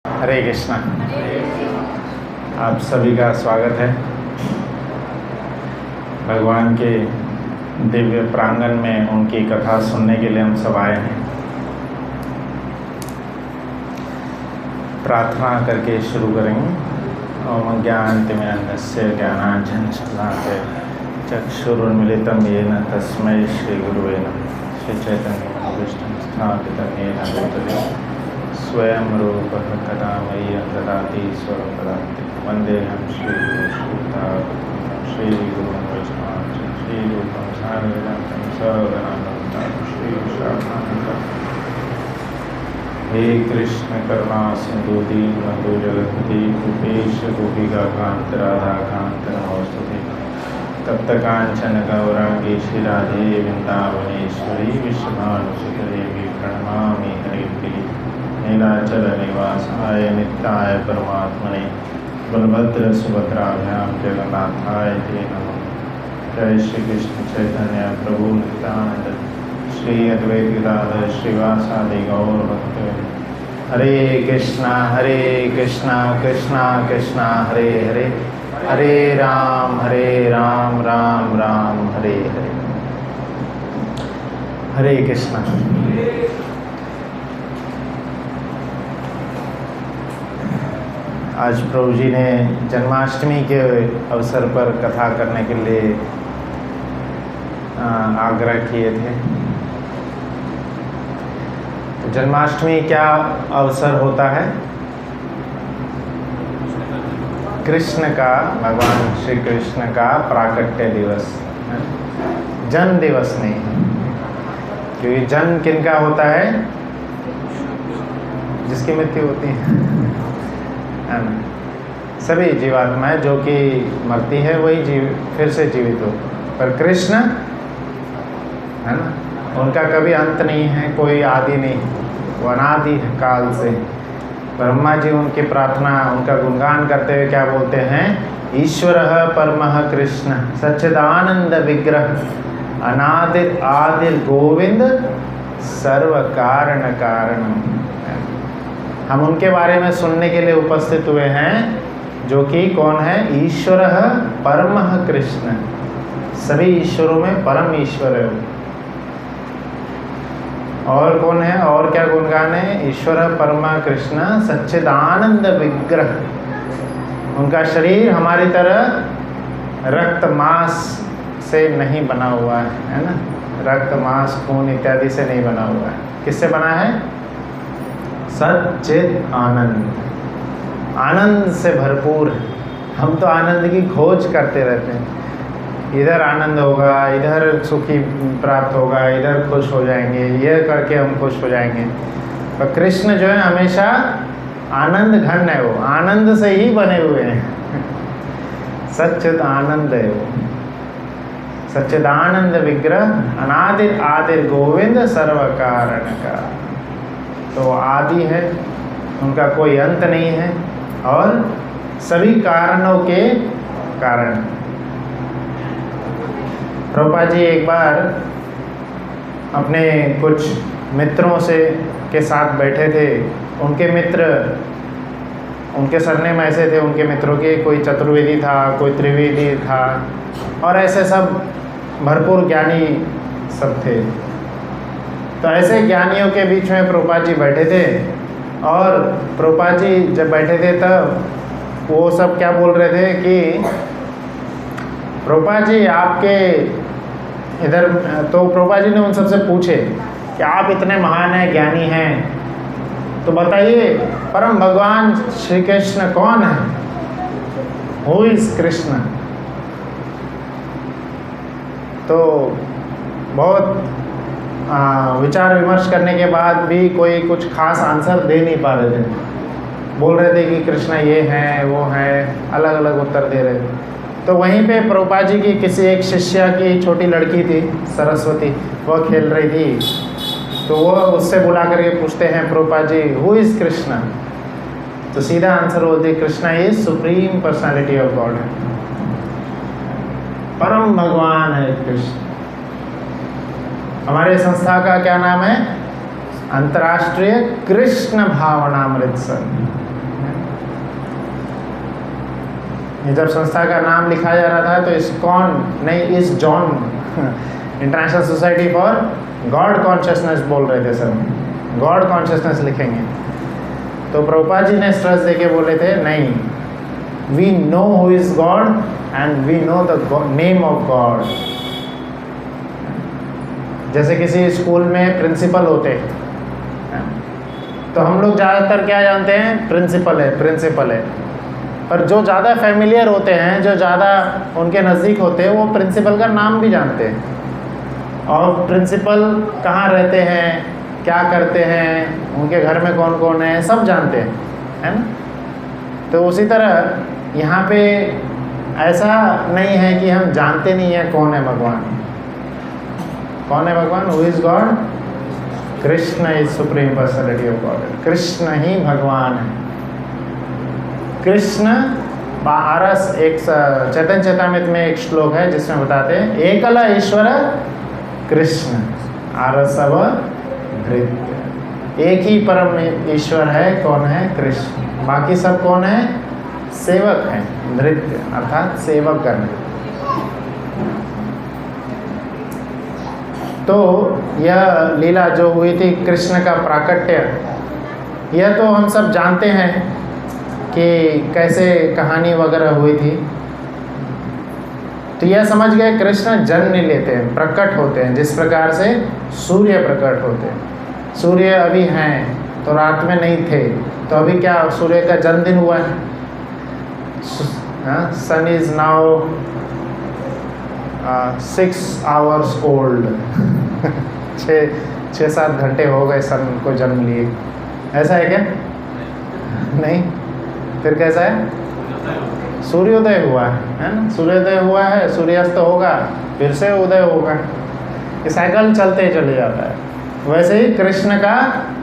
हरे कृष्णा। आप सभी का स्वागत है भगवान के दिव्य प्रांगण में। उनकी कथा सुनने के लिए हम सब आए हैं। प्रार्थना करके शुरू करेंगे। ओम ज्ञानतिमिरन्धस्य ज्ञानाञ्जनशलाकया चक्षुरुन्मीलितं येन तस्मै श्रीगुरुवे नमः। श्रीचैतन्यमनोभीष्टं स्थापितं येन भूतले स्वयं रूपः कदा मह्यं ददाति स्वयं ददाति। वन्देऽहं श्रीगुरुं वैष्णवांश्च श्रीरूपं साग्रजातं सगणानन्दं श्रीशाखानन्दं। हे कृष्ण करुणा सिंधु दीनबन्धु जगत्पते गोपेश गोपिकान्त राधाकान्त नमोस्तुते। तप्त कांचन गौरांगी श्रीराधे वृंदावनेश्वरी विश्वभानुसुते देवी प्रणमामि हरिप्रिये। नीलाचल निवासाय नित्याय परमात्मने बलभद्र सुभद्राभ्यां जगन्नाथाय ते नमः। जय श्री कृष्ण चैतन्य प्रभु नित्यानंद श्री अद्वैत गदाधर श्रीवासादि गौर भक्तवृंद। हरे कृष्णा कृष्णा कृष्णा हरे हरे, हरे राम राम राम हरे हरे। हरे कृष्णा। आज प्रभु जी ने जन्माष्टमी के अवसर पर कथा करने के लिए आग्रह किए थे। तो जन्माष्टमी क्या अवसर होता है? कृष्ण का, भगवान श्री कृष्ण का प्राकट्य दिवस, जन्म दिवस नहीं। क्योंकि जन्म किनका होता है? जिसकी मृत्यु होती है। सभी जीवात्माएं जो कि मरती है वही फिर से जीवित हो, पर कृष्ण है ना, उनका कभी अंत नहीं है, कोई आदि नहीं, वो अनादि है काल से। ब्रह्मा जी उनकी प्रार्थना, उनका गुणगान करते हुए क्या बोलते हैं? ईश्वरः परमः कृष्ण सच्चिदानंद विग्रह अनादिर आदिर गोविंद सर्व कारण कारणम। हम उनके बारे में सुनने के लिए उपस्थित हुए हैं, जो कि कौन है? ईश्वरः परमः कृष्ण। सभी ईश्वरों में परम ईश्वर है। और कौन है? और क्या गुणगान है? ईश्वरः परमः कृष्ण सच्चिदानंद विग्रह। उनका शरीर हमारी तरह रक्त मांस से नहीं बना हुआ है ना, रक्त मांस खून इत्यादि से नहीं बना हुआ है। किससे बना है? सच्चिद आनंद, आनंद से भरपूर। हम तो आनंद की खोज करते रहते हैं, इधर आनंद होगा, इधर सुखी प्राप्त होगा, इधर खुश हो जाएंगे, ये करके हम खुश हो जाएंगे। पर कृष्ण जो है हमेशा आनंद घन है, वो आनंद से ही बने हुए हैं। सच्चिद आनंद है वो, सच्चिदानंद विग्रह अनादिर आदिर गोविंद सर्व कारण का। तो आदि है, उनका कोई अंत नहीं है, और सभी कारणों के कारण। प्रभुपाद जी एक बार अपने कुछ मित्रों के साथ बैठे थे। उनके मित्र, उनके सरनेम ऐसे थे उनके मित्रों के, कोई चतुर्वेदी था, कोई त्रिवेदी था, और ऐसे सब भरपूर ज्ञानी सब थे। तो ऐसे ज्ञानियों के बीच में प्रभुपाद जी बैठे थे, और प्रभुपाद जी जब बैठे थे तब वो सब क्या बोल रहे थे कि प्रभुपाद जी आपके इधर। तो प्रभुपाद जी ने उन सबसे पूछे कि आप इतने महान हैं, ज्ञानी हैं, तो बताइए परम भगवान श्री कृष्ण कौन है? Who is Krishna? तो बहुत विचार विमर्श करने के बाद भी कोई कुछ खास आंसर दे नहीं पा रहे थे। बोल रहे थे कि कृष्ण ये हैं, वो हैं, अलग अलग उत्तर दे रहे थे। तो वहीं पे प्रभुपाद जी की किसी एक शिष्या की छोटी लड़की थी, सरस्वती, वह खेल रही थी। तो वो उससे बुला करके पूछते हैं प्रभुपाद जी, हु इज़ कृष्ण? तो सीधा आंसर बोलते, Krishna is supreme personality of God है, परम भगवान है कृष्ण। हमारे संस्था का क्या नाम है? अंतर्राष्ट्रीय कृष्ण भावनामृत संघ। ये जब संस्था का नाम लिखा जा रहा था तो इस्कॉन नहीं, इस John international society for God consciousness बोल रहे थे सर, गॉड कॉन्शियसनेस लिखेंगे। तो प्रभुपाद जी ने स्ट्रेस देके बोले थे नहीं, we know who is God and we know the name of God. जैसे किसी स्कूल में प्रिंसिपल होते तो हम लोग ज़्यादातर क्या जानते हैं, प्रिंसिपल है, प्रिंसिपल है। पर जो ज़्यादा फैमिलियर होते हैं, जो ज़्यादा उनके नज़दीक होते हैं, वो प्रिंसिपल का नाम भी जानते हैं और प्रिंसिपल कहाँ रहते हैं, क्या करते हैं, उनके घर में कौन कौन है, सब जानते हैं, है ना। तो उसी तरह यहाँ पे ऐसा नहीं है कि हम जानते नहीं हैं कौन है भगवान। कौन है भगवान? Who is God? Krishna is supreme personality of God. Krishna ही भगवान है। कृष्ण आरस, एक चैतन्य चेतामृत में एक श्लोक है जिसमें बताते हैं एकला ईश्वर कृष्ण आरसव धृत्य। एक ही परम ईश्वर है, कौन है? कृष्ण। बाकी सब कौन है? सेवक हैं, नृत्य अर्थात सेवक करने। तो यह लीला जो हुई थी कृष्ण का प्राकट्य, यह तो हम सब जानते हैं कि कैसे कहानी वगैरह हुई थी। तो यह समझ गए कृष्ण जन्म नहीं लेते हैं, प्रकट होते हैं, जिस प्रकार से सूर्य प्रकट होते हैं। सूर्य अभी हैं तो रात में नहीं थे, तो अभी क्या सूर्य का जन्मदिन हुआ है। सन इज नाउ 6 hours old। 6-7 घंटे हो गए सन को जन्म लिए। ऐसा है क्या? नहीं, फिर कैसा है? सूर्योदय हुआ है ना। सूर्योदय हुआ है, सूर्यास्त होगा, फिर से उदय होगा, ये साइकिल चलते चले जाता है। वैसे ही कृष्ण का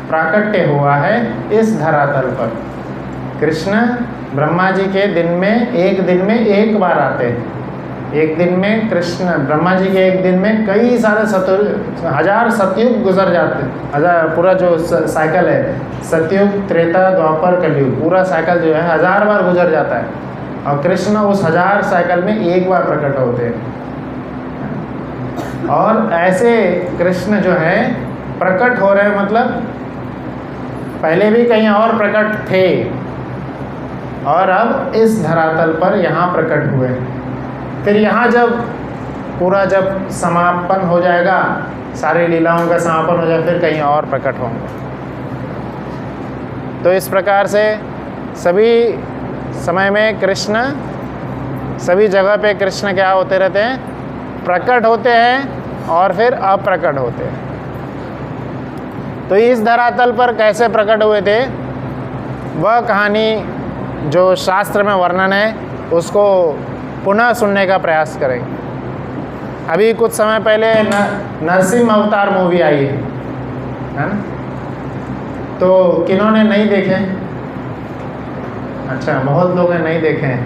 प्राकट्य हुआ है इस धरातल पर। कृष्ण ब्रह्मा जी के दिन में, एक दिन में एक बार आते हैं। एक दिन में कृष्ण ब्रह्मा जी के एक दिन में कई सारे 1000 सतयुग गुजर जाते हैं। 1000 पूरा जो साइकिल है, सतयुग, त्रेता, द्वापर, कलयुग, पूरा साइकिल जो है 1000 बार गुजर जाता है और कृष्ण उस 1000 साइकिल में एक बार प्रकट होते हैं। और ऐसे कृष्ण जो है प्रकट हो रहे हैं, मतलब पहले भी कहीं और प्रकट थे और अब इस धरातल पर यहाँ प्रकट हुए। फिर यहाँ जब पूरा जब समापन हो जाएगा, सारी लीलाओं का समापन हो जाए, फिर कहीं और प्रकट होंगे। तो इस प्रकार से सभी समय में कृष्ण, सभी जगह पे कृष्ण क्या होते रहते हैं? प्रकट होते हैं और फिर अप्रकट होते हैं। तो इस धरातल पर कैसे प्रकट हुए थे, वह कहानी जो शास्त्र में वर्णन है उसको पुनः सुनने का प्रयास करेंगे। अभी कुछ समय पहले नरसिंह अवतार मूवी आई है ना, तो किन्होंने नहीं देखे? अच्छा, बहुत लोग नहीं देखे हैं।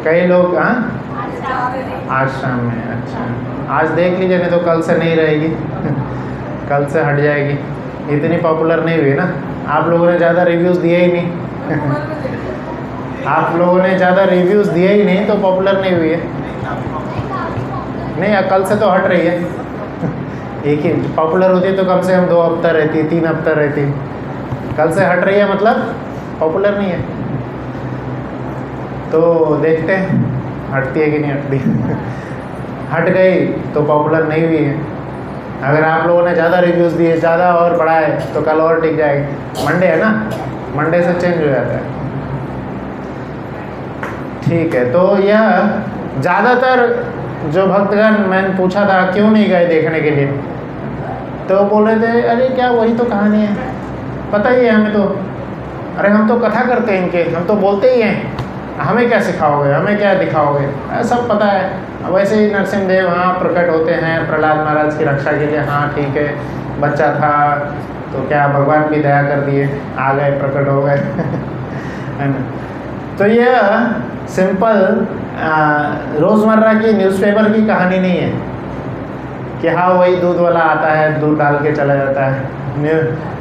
कई लोग, हाँ, आज शाम में। अच्छा, आज देख लीजिए, नहीं तो कल से नहीं रहेगी। कल से हट जाएगी, इतनी पॉपुलर नहीं हुई ना। आप लोगों ने ज़्यादा रिव्यूज़ दिए ही नहीं। आप लोगों ने ज़्यादा रिव्यूज़ दिए ही नहीं तो पॉपुलर नहीं हुई है। नहीं, कल से तो हट रही है। एक ही पॉपुलर होती तो कम से कम 2 हफ्ता रहती, 3 हफ्ता रहती। कल से हट रही है मतलब पॉपुलर नहीं है। तो देखते हैं हटती है कि नहीं हटती। हट गई तो पॉपुलर नहीं हुई है। अगर आप लोगों ने ज़्यादा रिव्यूज़ दिए, ज़्यादा और बढ़ाए, तो कल और टिक जाएगी। मंडे है ना, मंडे से चेंज हो जाता है। ठीक है, तो यह ज़्यादातर जो भक्तगण, मैंने पूछा था क्यों नहीं गए देखने के लिए, तो बोल रहे थे अरे क्या वही तो कहानी है, पता ही है हमें तो। अरे हम तो कथा करते हैं इनके, हम तो बोलते ही हैं, हमें क्या सिखाओगे, हमें क्या दिखाओगे, सब पता है। वैसे ही नरसिंहदेव हाँ प्रकट होते हैं प्रहलाद महाराज की रक्षा के लिए। हाँ ठीक है, बच्चा था तो क्या भगवान भी दया कर दिए, आ गए, प्रकट हो गए। है ना। तो यह सिंपल रोज़मर्रा की न्यूज़पेपर की कहानी नहीं है कि हाँ वही दूध वाला आता है, दूध डाल के चला जाता है।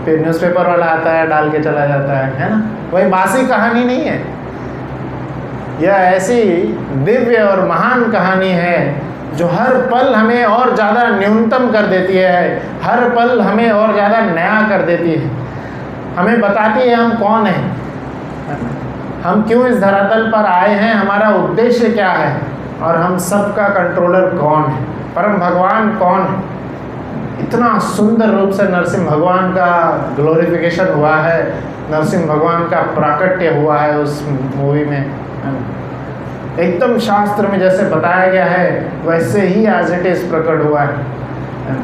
फिर न्यूज़पेपर वाला आता है, डाल के चला जाता है ना। वही बासी कहानी नहीं है, यह ऐसी दिव्य और महान कहानी है जो हर पल हमें और ज़्यादा न्यूनतम कर देती है, हर पल हमें और ज़्यादा नया कर देती है, हमें बताती है हम कौन हैं, हम क्यों इस धरातल पर आए हैं, हमारा उद्देश्य क्या है, और हम सबका कंट्रोलर कौन है, परम भगवान कौन है। इतना सुंदर रूप से नरसिंह भगवान का ग्लोरिफिकेशन हुआ है, नरसिंह भगवान का प्राकट्य हुआ है उस मूवी में, एकदम शास्त्र में जैसे बताया गया है वैसे ही एज इट इज प्रकट हुआ है।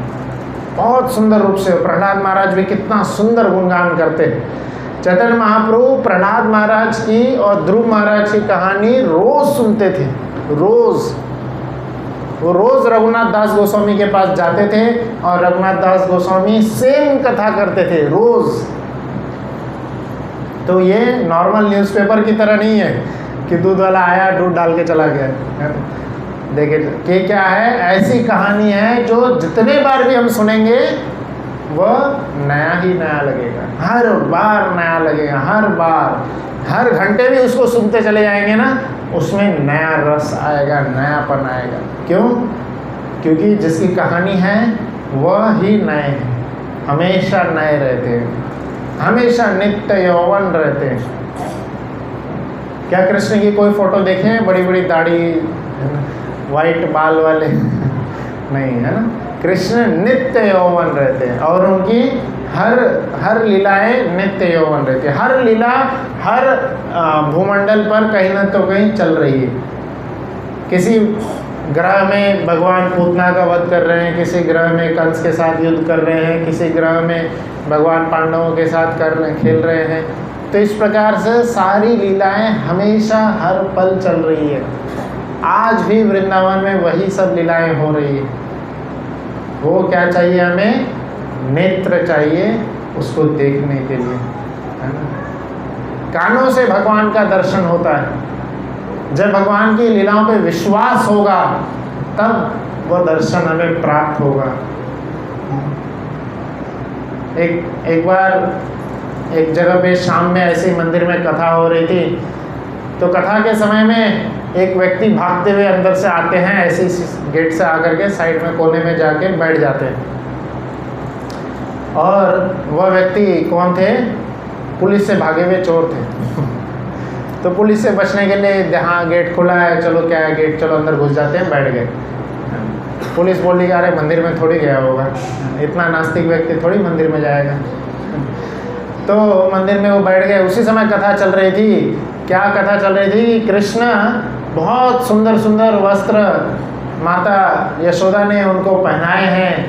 बहुत सुंदर रूप से प्रहलाद महाराज भी कितना सुंदर गुणगान करते हैं। चैतन्य महाप्रभु प्रहलाद महाराज की और ध्रुव महाराज की कहानी रोज सुनते थे, रोज। वो रोज रघुनाथ दास गोस्वामी के पास जाते थे और रघुनाथ दास गोस्वामी सेम कथा करते थे रोज। तो ये नॉर्मल न्यूज़पेपर की तरह नहीं है कि दूध वाला आया दूध डाल के चला गया। देखिए कि क्या है, ऐसी कहानी है जो जितने बार भी हम सुनेंगे वह नया ही नया लगेगा, हर बार नया लगेगा, हर बार, हर घंटे भी उसको सुनते चले जाएंगे ना, उसमें नया रस आएगा, नयापन आएगा। क्यों? क्योंकि जिसकी कहानी है वह ही नए हैं, हमेशा नए रहते हैं, हमेशा नित्य यौवन रहते हैं। क्या कृष्ण की कोई फोटो देखें बड़ी बड़ी दाढ़ी वाइट बाल वाले नहीं, है ना। कृष्ण नित्य यौवन रहते हैं और उनकी हर लीलाएं नित्य यौवन रहती है। हर लीला हर भूमंडल पर कहीं ना तो कहीं चल रही है। किसी ग्रह में भगवान पूतना का वध कर रहे हैं, किसी ग्रह में कंस के साथ युद्ध कर रहे हैं, किसी ग्रह में भगवान पांडवों के साथ खेल रहे हैं। तो इस प्रकार से सारी लीलाएं हमेशा हर पल चल रही है। आज भी वृंदावन में वही सब लीलाएं हो रही है। वो क्या चाहिए हमें? नेत्र चाहिए उसको देखने के लिए, है ना। कानों से भगवान का दर्शन होता है। जब भगवान की लीलाओं पे विश्वास होगा तब वह दर्शन हमें प्राप्त होगा। एक बार एक जगह पे शाम में ऐसे ही मंदिर में कथा हो रही थी, तो कथा के समय में एक व्यक्ति भागते हुए अंदर से आते हैं, ऐसे ही गेट से आकर के साइड में कोने में जाके बैठ जाते हैं। और वह व्यक्ति कौन थे? पुलिस से भागे हुए चोर थे। तो पुलिस से बचने के लिए हाँ गेट खुला है, चलो क्या है गेट, चलो अंदर घुस जाते हैं, बैठ गए। पुलिस बोली कि अरे मंदिर में थोड़ी गया होगा, इतना नास्तिक व्यक्ति थोड़ी मंदिर में जाएगा। तो मंदिर में वो बैठ गए। उसी समय कथा चल रही थी। क्या कथा चल रही थी? कृष्ण बहुत सुंदर सुंदर वस्त्र माता यशोदा ने उनको पहनाए हैं,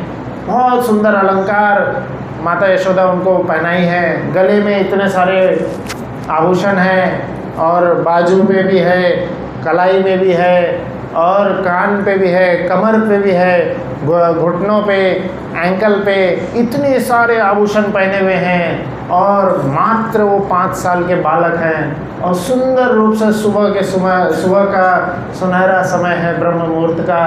बहुत सुंदर अलंकार माता यशोदा उनको पहनाई है। गले में इतने सारे आभूषण हैं और बाजू पे भी है, कलाई में भी है और कान पे भी है, कमर पे भी है, घुटनों पे, एंकल पे, इतने सारे आभूषण पहने हुए हैं। और मात्र वो 5 साल के बालक हैं और सुंदर रूप से सुबह का सुनहरा समय है ब्रह्म मुहूर्त का,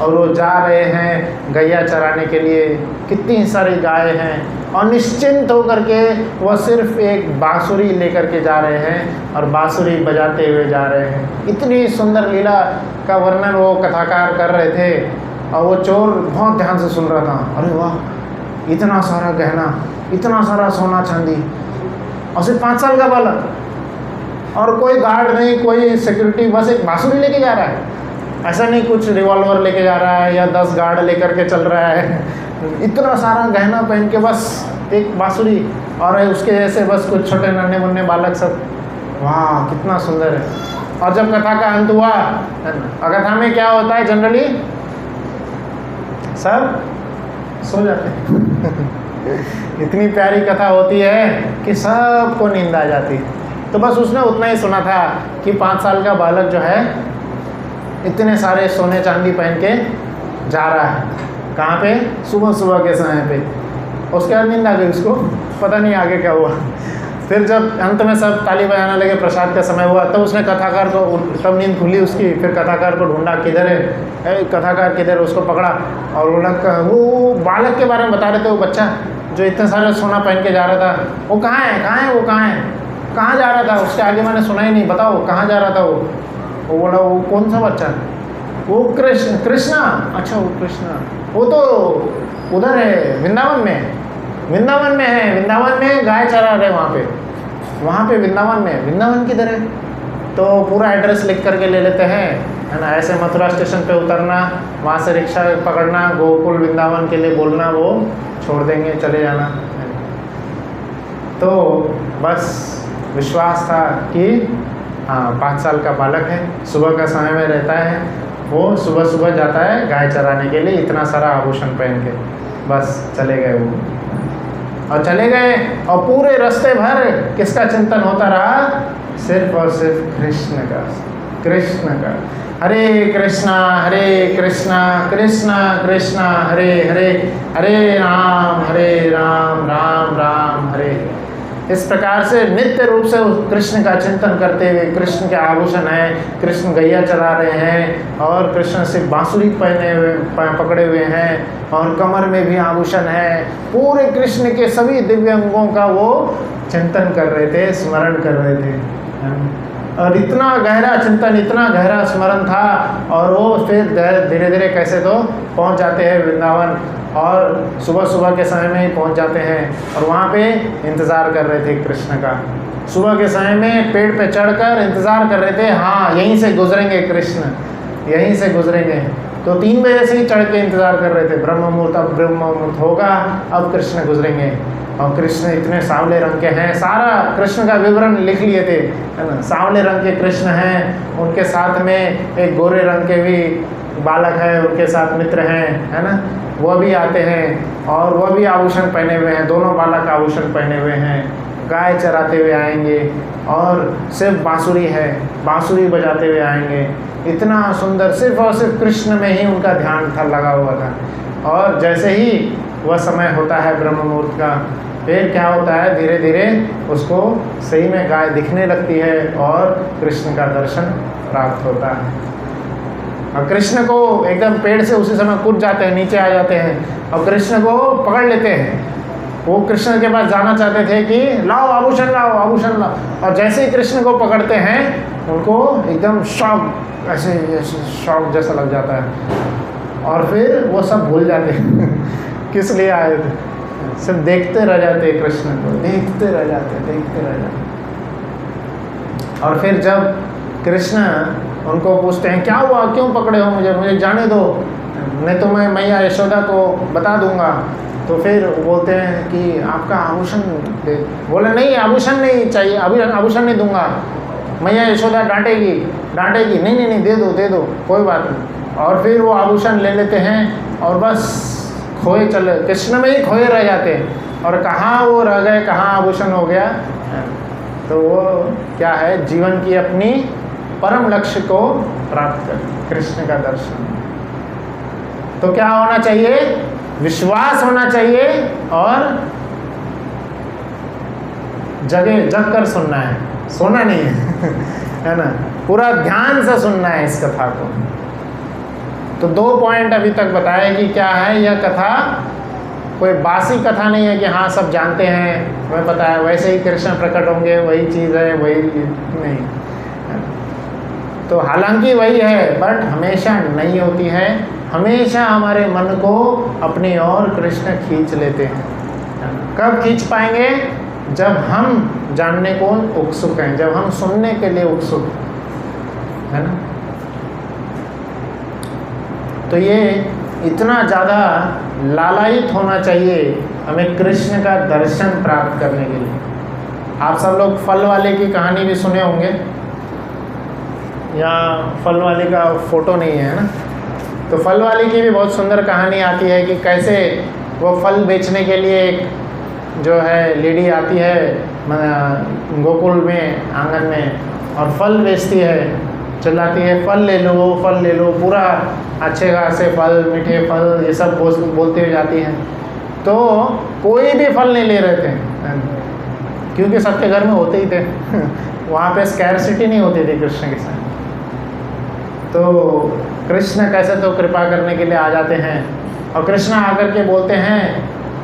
और वो जा रहे हैं गैया चराने के लिए। कितनी सारी गाय हैं और निश्चिंत होकर के वह सिर्फ एक बांसुरी लेकर के जा रहे हैं और बांसुरी बजाते हुए जा रहे हैं। इतनी सुंदर लीला का वर्णन वो कथाकार कर रहे थे और वो चोर बहुत ध्यान से सुन रहा था। अरे वाह, इतना सारा गहना, इतना सारा सोना चांदी, और सिर्फ 5 साल का बालक, और कोई गार्ड नहीं, कोई सिक्योरिटी, बस एक बांसुरी लेके जा रहा है। ऐसा नहीं कुछ रिवॉल्वर लेके जा रहा है या 10 गार्ड लेकर के चल रहा है। इतना सारा गहना पहन के बस एक बांसुरी, और उसके जैसे बस कुछ छोटे नन्हे मुन्ने बालक सब। वाह कितना सुंदर है। और जब कथा का अंत हुआ, कथा में क्या होता है जनरली? सब सो जाते हैं। इतनी प्यारी कथा होती है कि सबको नींद आ जाती है। तो बस उसने उतना ही सुना था कि 5 साल का बालक जो है इतने सारे सोने चांदी पहन के जा रहा है। कहाँ पे? सुबह के समय पे। उसके बाद नींद आ गई उसको, पता नहीं आगे क्या हुआ। फिर जब अंत में सब ताली बजाने लगे, प्रसाद का समय हुआ, तब उसने कथाकार को, तब नींद खुली उसकी। फिर कथाकार को ढूंढा, किधर है कथाकार, किधर? उसको पकड़ा और वो बालक के बारे में बता रहे थे, वो बच्चा जो इतने सारे सोना पहन के जा रहा था, वो कहाँ है, कहाँ है, वो कहाँ है, कहाँ जा रहा था? उसके आगे मैंने सुना ही नहीं, बताओ कहाँ जा रहा था वो बोला वो कौन सा बच्चा? वो कृष्णा। अच्छा वो कृष्णा, वो तो उधर है वृंदावन में, वृंदावन में है, वृंदावन में गाय चरा रहे वहाँ पे वृंदावन में। वृंदावन किधर है? तो पूरा एड्रेस लिख करके ले लेते हैं, है ना। ऐसे मथुरा स्टेशन पे उतरना, वहाँ से रिक्शा पकड़ना, गोकुल वृंदावन के लिए बोलना, वो छोड़ देंगे, चले जाना। तो बस विश्वास था कि हाँ 5 साल का बालक है, सुबह का समय में रहता है, वो सुबह सुबह जाता है गाय चराने के लिए, इतना सारा आभूषण पहन के। बस चले गए वो, और चले गए, और पूरे रास्ते भर किसका चिंतन होता रहा? सिर्फ और सिर्फ कृष्ण का, कृष्ण का। हरे कृष्णा कृष्णा कृष्णा हरे हरे, हरे राम राम राम हरे। इस प्रकार से नित्य रूप से कृष्ण का चिंतन करते हुए, कृष्ण के आभूषण हैं, कृष्ण गैया चला रहे हैं, और कृष्ण सिर्फ बांसुरी पहने हुए पकड़े हुए हैं, और कमर में भी आभूषण है। पूरे कृष्ण के सभी दिव्य अंगों का वो चिंतन कर रहे थे, स्मरण कर रहे थे। और इतना गहरा चिंतन, इतना गहरा स्मरण था, और वो फिर धीरे धीरे कैसे तो पहुंच जाते हैं वृंदावन, और सुबह सुबह के समय में ही पहुंच जाते हैं। और वहाँ पे इंतज़ार कर रहे थे कृष्ण का, सुबह के समय में पेड़ पे चढ़कर इंतज़ार कर रहे थे, हाँ यहीं से गुजरेंगे कृष्ण, यहीं से गुजरेंगे। तो 3 बजे से ही चढ़ के इंतज़ार कर रहे थे, ब्रह्म मुहूर्त, अब ब्रह्म मुहूर्त होगा, अब कृष्ण गुजरेंगे। और कृष्ण इतने सांवले रंग के हैं, सारा कृष्ण का विवरण लिख लिए थे, है ना। सांवले रंग के कृष्ण हैं, उनके साथ में एक गोरे रंग के भी बालक है, उनके साथ मित्र हैं, है ना, वह भी आते हैं, और वह भी आभूषण पहने हुए हैं, दोनों बालक आभूषण पहने हुए हैं, गाय चराते हुए आएंगे, और सिर्फ बांसुरी है, बांसुरी बजाते हुए आएंगे। इतना सुंदर, सिर्फ और सिर्फ कृष्ण में ही उनका ध्यान था, लगा हुआ था। और जैसे ही वह समय होता है ब्रह्म मुहूर्त का, फिर क्या होता है, धीरे धीरे उसको सही में गाय दिखने लगती है, और कृष्ण का दर्शन प्राप्त होता है। और कृष्ण को एकदम पेड़ से उसी समय कूद जाते हैं, नीचे आ जाते हैं, और कृष्ण को पकड़ लेते हैं। वो कृष्ण के पास जाना चाहते थे कि लाओ आभूषण लाओ, आभूषण लाओ, और जैसे ही कृष्ण को पकड़ते हैं, उनको एकदम शॉक, ऐसे शॉक जैसा लग जाता है, और फिर वो सब भूल जाते हैं किस लिए आए थे, सिर्फ देखते रह जाते कृष्ण को, देखते रह जाते। और फिर जब कृष्ण उनको पूछते हैं क्या हुआ, क्यों पकड़े हो मुझे जाने दो, नहीं तो मैं मैया यशोदा को बता दूंगा। तो फिर वो बोलते हैं कि आपका आभूषण दे। बोले नहीं, आभूषण नहीं चाहिए, अभी आभूषण नहीं दूंगा, मैया यशोदा डांटेगी। नहीं दे दो कोई बात नहीं। और फिर वो आभूषण ले लेते हैं, और बस खोए चले, कृष्ण में ही खोए रह जाते हैं, और कहाँ वो रह गए, कहाँ आभूषण हो गया। तो वो क्या है, जीवन की अपनी परम लक्ष्य को प्राप्त कर, कृष्ण का दर्शन। तो क्या होना चाहिए, विश्वास होना चाहिए, और जग कर सुनना है, सोना नहीं है है ना, पूरा ध्यान से सुनना है इस कथा को। तो 2 पॉइंट अभी तक बताए कि क्या है यह कथा। कोई बासी कथा नहीं है कि हाँ सब जानते हैं, हमें पता है, वैसे ही कृष्ण प्रकट होंगे, वही चीज़ है, वही नहीं। तो हालांकि वही है, बट हमेशा नहीं होती है। हमेशा हमारे मन को अपनी ओर कृष्ण खींच लेते हैं। कब खींच पाएंगे, जब हम जानने को उत्सुक हैं, जब हम सुनने के लिए उत्सुक है ना। तो ये इतना ज़्यादा लालायित होना चाहिए हमें कृष्ण का दर्शन प्राप्त करने के लिए। आप सब लोग फल वाले की कहानी भी सुने होंगे, या फल वाले का फोटो नहीं है ना। तो फल वाले की भी बहुत सुंदर कहानी आती है कि कैसे वो फल बेचने के लिए एक जो है लेडी आती है गोकुल में, आंगन में, और फल बेचती है, चिल्लाती है फल ले लो, पूरा अच्छे खासे फल, मीठे फल, ये सब बोलते हुए जाती हैं। तो कोई भी फल नहीं ले रहे थे, क्योंकि सबके घर में होते ही थे वहाँ पे स्कैरसिटी नहीं होती थी कृष्ण के साथ। तो कृष्ण कैसे तो कृपा करने के लिए आ जाते हैं, और कृष्ण आकर के बोलते हैं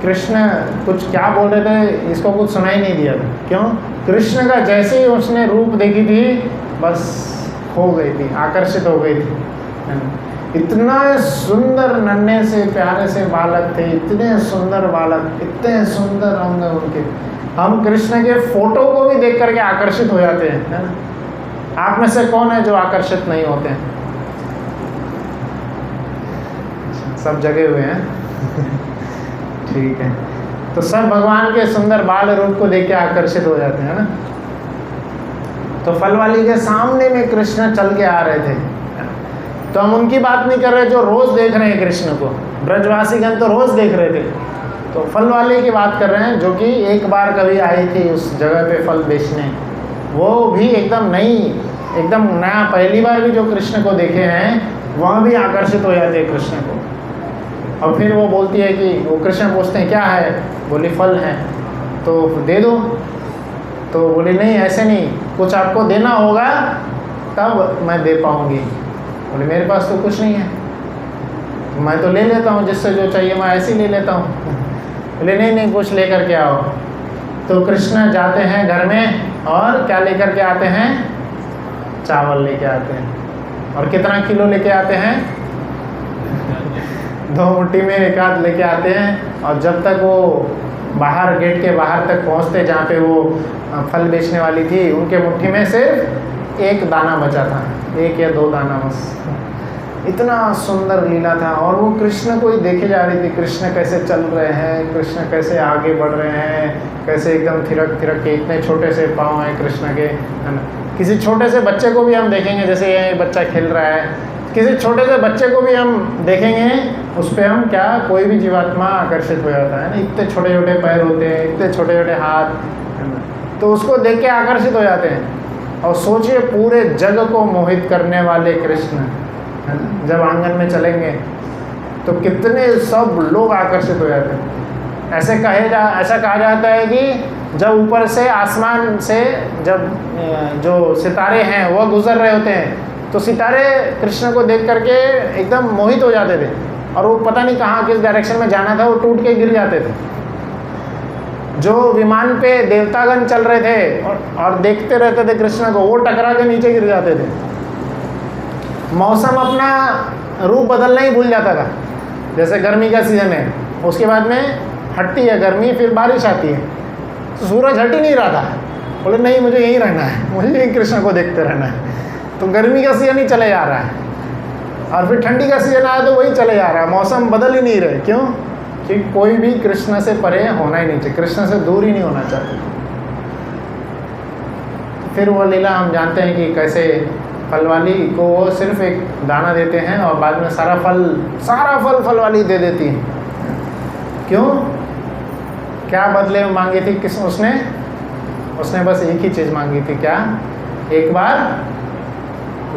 कृष्ण कुछ क्या बोल रहे थे इसको कुछ सुनाई नहीं दिया था। क्यों? कृष्ण का जैसे ही उसने रूप देखी थी बस खो गई थी, आकर्षित हो गई थी, है ना। इतना सुंदर नन्हे से प्यारे से बालक थे, इतने सुंदर बालक, इतने सुंदर अंग उनके। हम कृष्ण के फोटो को भी देख करके आकर्षित हो जाते हैं, है ना। आप में से कौन है जो आकर्षित नहीं होते हैं? सब जगे हुए हैं ठीक है। तो सब भगवान के सुंदर बाल रूप को देख के आकर्षित हो जाते हैं ना। तो फलवाली के सामने में कृष्ण चल के आ रहे थे। तो हम उनकी बात नहीं कर रहे जो रोज देख रहे हैं कृष्ण को, ब्रजवासीगण तो रोज देख रहे थे। तो फल वाले की बात कर रहे हैं जो कि एक बार कभी आई थी उस जगह पे फल बेचने, वो भी एकदम नई, एकदम नया, पहली बार भी जो कृष्ण को देखे हैं वहाँ भी आकर्षित हो जाते हैं कृष्ण को। और फिर वो बोलती है कि वो कृष्ण पूछते हैं क्या है, बोली फल है, तो दे दो। तो बोली नहीं ऐसे नहीं, कुछ आपको देना होगा तब मैं दे पाऊँगी। बोले मेरे पास तो कुछ नहीं है, मैं तो ले लेता हूँ, जिससे जो चाहिए मैं ऐसे ही ले लेता हूँ। बोले नहीं नहीं कुछ लेकर के आओ। तो कृष्ण जाते हैं घर में और क्या लेकर के आते हैं? चावल लेके आते हैं। और कितना किलो लेके आते हैं? 2 मुट्ठी में एक आध लेके आते हैं। और जब तक वो बाहर गेट के बाहर तक पहुँचते जहाँ पे वो फल बेचने वाली थी, उनके मुट्ठी में सिर्फ 1 दाना बचा था, 1 या 2 दाना बस। इतना सुंदर लीला था। और वो कृष्ण को ही देखे जा रही थी, कृष्ण कैसे चल रहे हैं, कृष्ण कैसे आगे बढ़ रहे हैं, कैसे एकदम थिरक थिरक के, इतने छोटे से पाँव हैं कृष्ण के, है ना। किसी छोटे से बच्चे को भी हम देखेंगे, जैसे ये बच्चा खेल रहा है, किसी छोटे से बच्चे को भी हम देखेंगे, उस पर हम क्या, कोई भी जीवात्मा आकर्षित हो जाता है ना। इतने छोटे छोटे पैर होते हैं, इतने छोटे छोटे हाथ, है ना। तो उसको देख के आकर्षित हो जाते हैं। और सोचिए पूरे जग को मोहित करने वाले कृष्ण, है ना, जब आंगन में चलेंगे तो कितने सब लोग आकर्षित हो जाते हैं। ऐसा कहा जाता है कि जब ऊपर से आसमान से जब जो सितारे हैं वह गुजर रहे होते हैं तो सितारे कृष्ण को देख करके एकदम मोहित हो जाते थे। और वो पता नहीं कहाँ किस डायरेक्शन में जाना था, वो टूट के गिर जाते थे। जो विमान पे देवतागण चल रहे थे और देखते रहते थे कृष्ण को, वो टकरा के नीचे गिर जाते थे। मौसम अपना रूप बदलना ही भूल जाता था। जैसे गर्मी का सीज़न है, उसके बाद में हटती है गर्मी, फिर बारिश आती है, तो सूरज हट ही नहीं रहा था। बोले नहीं मुझे यहीं रहना है, मुझे यहीं कृष्ण को देखते रहना है। तो गर्मी का सीज़न ही चले जा रहा है और फिर ठंडी का सीज़न आया तो वही चले जा रहा है, मौसम बदल ही नहीं रहे। क्यों? कि कोई भी कृष्ण से परे होना ही नहीं चाहिए, कृष्ण से दूर ही नहीं होना चाहते। फिर वो लीला हम जानते हैं कि कैसे फलवाली को वो सिर्फ एक दाना देते हैं और बाद में सारा फल फलवाली दे देती है। क्यों? क्या बदले में मांगी थी उसने बस एक ही चीज़ मांगी थी। क्या? एक बार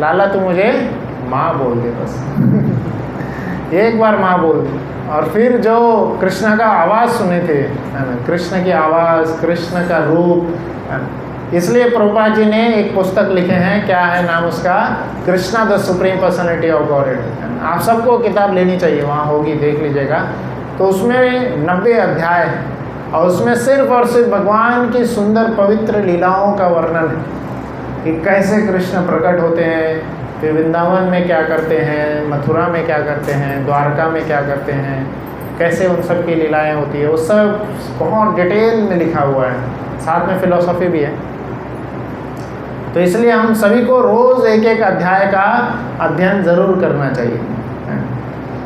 लाला तू मुझे माँ बोल दे, बस एक बार माँ बोल दे। और फिर जो कृष्ण का आवाज़ सुने थे, है ना, कृष्ण की आवाज़, कृष्ण का रूप। इसलिए प्रभुपाद जी ने एक पुस्तक लिखे हैं, क्या है नाम उसका? Krishna the supreme personality of godhead. आप सबको किताब लेनी चाहिए, वहाँ होगी, देख लीजिएगा। तो उसमें 90 अध्याय है और उसमें सिर्फ और सिर्फ भगवान की सुंदर पवित्र लीलाओं का वर्णन है कि कैसे कृष्ण प्रकट होते हैं, फिर वृंदावन में क्या करते हैं, मथुरा में क्या करते हैं, द्वारका में क्या करते हैं, कैसे उन सब की लीलाएँ होती है। वो सब बहुत डिटेल में लिखा हुआ है, साथ में फिलॉसफी भी है। तो इसलिए हम सभी को रोज़ एक एक अध्याय का अध्ययन ज़रूर करना चाहिए।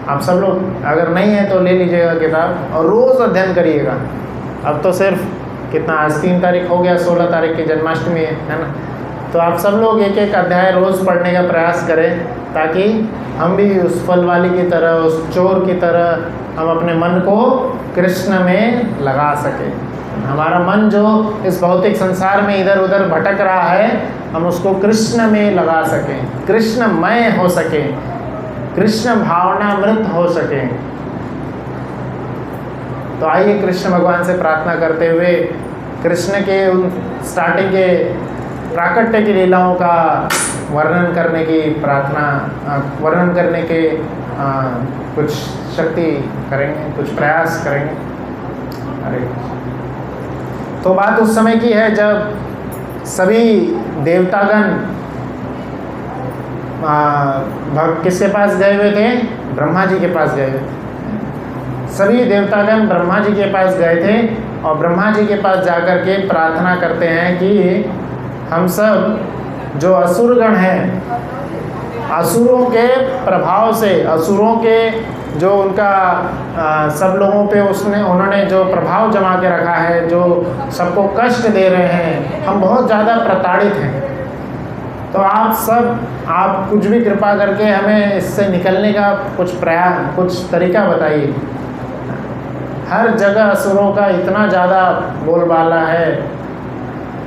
आप सब लोग अगर नहीं है तो ले लीजिएगा किताब और रोज़ अध्ययन करिएगा। अब तो सिर्फ कितना, आज 3 तारीख हो गया, 16 तारीख की जन्माष्टमी है ना। तो आप सब लोग एक एक अध्याय रोज़ पढ़ने का प्रयास करें ताकि हम भी उस फलवाली की तरह, उस चोर की तरह हम अपने मन को कृष्ण में लगा सकें। हमारा मन जो इस भौतिक संसार में इधर उधर भटक रहा है, हम उसको कृष्ण में लगा सकें, कृष्णमय हो सकें, कृष्ण भावनामृत हो सकें। तो आइए कृष्ण भगवान से प्रार्थना करते हुए कृष्ण के उन स्टार्टिंग के प्राकट्य की लीलाओं का वर्णन करने की वर्णन करने के कुछ शक्ति करेंगे, कुछ प्रयास करेंगे। अरे तो बात उस समय की है जब सभी देवतागण किसके पास गए हुए थे? ब्रह्मा जी के पास गए हुए थे। सभी देवतागण ब्रह्मा जी के पास गए थे और ब्रह्मा जी के पास जाकर के प्रार्थना करते हैं कि हम सब जो असुरगण हैं, असुरों के प्रभाव से, असुरों के जो उनका सब लोगों पे उन्होंने जो प्रभाव जमा के रखा है, जो सबको कष्ट दे रहे हैं, हम बहुत ज़्यादा प्रताड़ित हैं। तो आप कुछ भी कृपा करके हमें इससे निकलने का कुछ तरीका बताइए। हर जगह असुरों का इतना ज़्यादा बोलबाला है।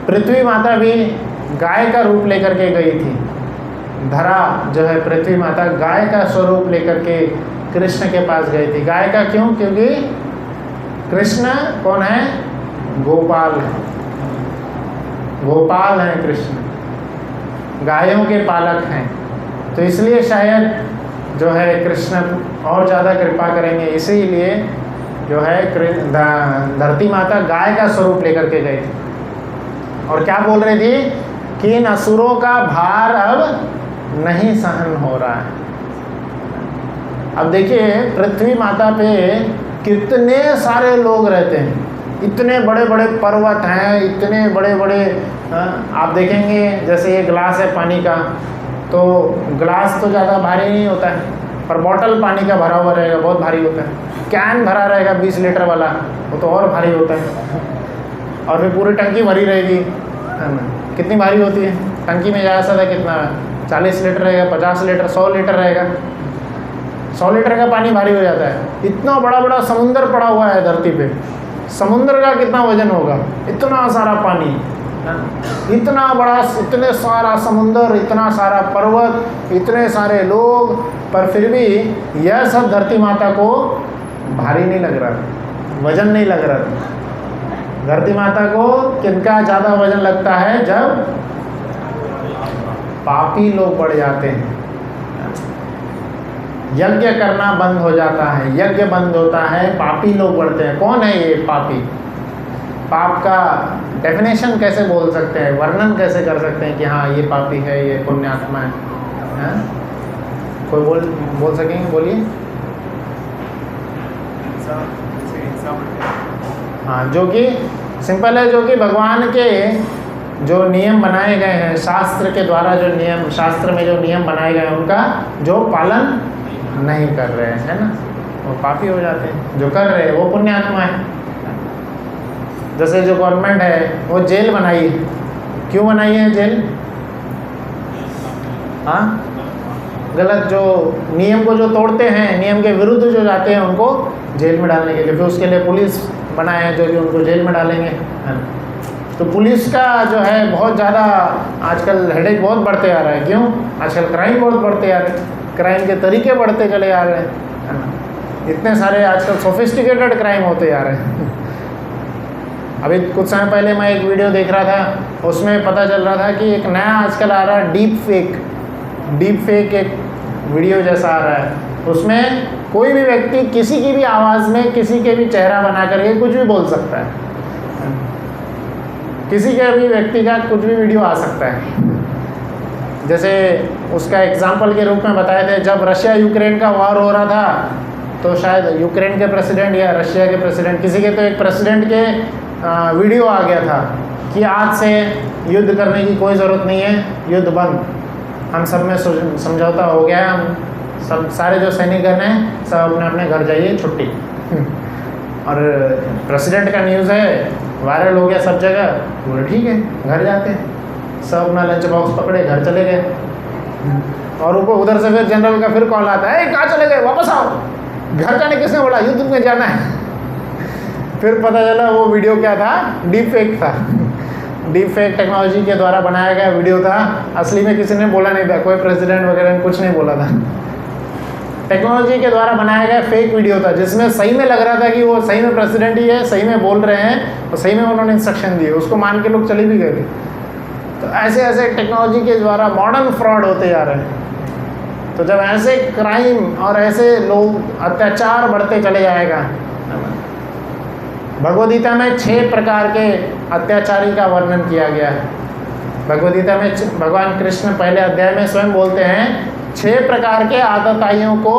पृथ्वी माता भी गाय का रूप लेकर के गई थी। धरा जो है पृथ्वी माता गाय का स्वरूप लेकर के कृष्ण के पास गई थी। गाय का क्यों? क्योंकि कृष्ण कौन है? गोपाल है। गोपाल हैं कृष्ण, गायों के पालक हैं। तो इसलिए शायद जो है कृष्ण और ज़्यादा कृपा करेंगे, इसीलिए जो है धरती माता गाय का स्वरूप लेकर के गई थी और क्या बोल रही थी कि इन असुरों का भार अब नहीं सहन हो रहा है। अब देखिए पृथ्वी माता पे कितने सारे लोग रहते हैं, इतने बड़े बड़े पर्वत हैं, इतने बड़े बड़े आप देखेंगे जैसे ये गिलास है पानी का, तो गिलास तो ज़्यादा भारी नहीं होता है, पर बॉटल पानी का भरा हुआ रहेगा बहुत भारी होता है। कैन भरा रहेगा 20 लीटर वाला, वो तो और भारी होता है। और फिर पूरी टंकी भरी रहेगी, है ना, कितनी भारी होती है टंकी में? ज़्यादा से ज़्यादा कितना 40 लीटर रहेगा, 50 लीटर, 100 लीटर रहेगा। 100 लीटर का पानी भारी हो जाता है। इतना बड़ा बड़ा समुंदर पड़ा हुआ है धरती पे, समुद्र का कितना वजन होगा? इतना सारा पानी, इतना बड़ा, इतने सारा समुंदर, इतना सारा पर्वत, इतने सारे लोग, पर फिर भी यह सब धरती माता को भारी नहीं लग रहा, वजन नहीं लग रहा। धरती माता को किनका ज़्यादा वजन लगता है? जब पापी लोग बढ़ जाते हैं, यज्ञ करना बंद हो जाता है, यज्ञ बंद होता है, पापी लोग बढ़ते हैं। कौन है ये पापी? पाप का डेफिनेशन कैसे बोल सकते हैं, वर्णन कैसे कर सकते हैं कि हाँ ये पापी है, ये पुण्यात्मा है? कोई बोल सकेंगे? बोलिए। हाँ, जो कि सिंपल है, जो कि भगवान के जो नियम बनाए गए हैं, शास्त्र के द्वारा जो नियम, शास्त्र में जो नियम बनाए गए हैं उनका जो पालन नहीं कर रहे हैं, है ना, वो पापी हो जाते हैं। जो कर रहे हैं वो पुण्यात्मा है। जैसे जो गवर्नमेंट है वो जेल बनाई है, क्यों बनाई है जेल? हाँ, गलत जो नियम को जो तोड़ते हैं, नियम के विरुद्ध जो जाते हैं उनको जेल में डालने के लिए। फिर उसके लिए पुलिस बनाए हैं जो कि उनको जेल में डालेंगे, है ना। तो पुलिस का जो है बहुत ज़्यादा आजकल हेडेक बहुत बढ़ते आ रहा है। क्यों? आजकल क्राइम बहुत बढ़ते आ रहे हैं, क्राइम के तरीके बढ़ते चले आ रहे हैं, है ना। इतने सारे आजकल सोफिस्टिकेटेड क्राइम होते आ रहे हैं। अभी कुछ समय पहले मैं एक वीडियो देख रहा था, उसमें पता चल रहा था कि एक नया आजकल आ रहा है डीप फेक एक वीडियो जैसा आ रहा है। उसमें कोई भी व्यक्ति किसी की भी आवाज़ में किसी के भी चेहरा बना करके कुछ भी बोल सकता है, किसी के भी व्यक्ति का कुछ भी वीडियो आ सकता है। जैसे उसका एग्जाम्पल के रूप में बताए थे, जब रशिया यूक्रेन का वॉर हो रहा था तो शायद यूक्रेन के प्रेसिडेंट या रशिया के प्रेसिडेंट, किसी के तो एक प्रेसिडेंट के वीडियो आ गया था कि आज से युद्ध करने की कोई ज़रूरत नहीं है, युद्ध बंद, हम सब में समझौता हो गया, हम सब सारे जो सैनिकगण हैं सब अपने अपने घर जाइए, छुट्टी। और प्रेसिडेंट का न्यूज़ है, वायरल हो गया सब जगह, बोले ठीक है घर जाते हैं। सब अपना लंच बॉक्स पकड़े घर चले गए। और ऊपर उधर से फिर जनरल का फिर कॉल आता है, कहाँ चले गए, वापस आओ, घर जाने किसने बोला, युद्ध में जाना है। फिर पता चला वो वीडियो क्या था, डीप फेक था, डीप फेक टेक्नोलॉजी के द्वारा बनाया गया वीडियो था। असली में किसी ने बोला नहीं था, कोई प्रेसिडेंट वगैरह ने कुछ नहीं बोला था, टेक्नोलॉजी के द्वारा बनाया गया फेक वीडियो था, जिसमें सही में लग रहा था कि वो सही में प्रेसिडेंट ही है, सही में बोल रहे हैं और सही में उन्होंने इंस्ट्रक्शन दिए, उसको मान के लोग चले भी गए थे। तो ऐसे ऐसे टेक्नोलॉजी के द्वारा मॉडर्न फ्रॉड होते जा रहे हैं। तो जब ऐसे क्राइम और ऐसे लोग अत्याचार बढ़ते चले जाएगा, भगवद गीता में 6 प्रकार के अत्याचारी का वर्णन किया गया है। भगवद गीता में भगवान कृष्ण पहले अध्याय में स्वयं बोलते हैं 6 प्रकार के आतताइयों को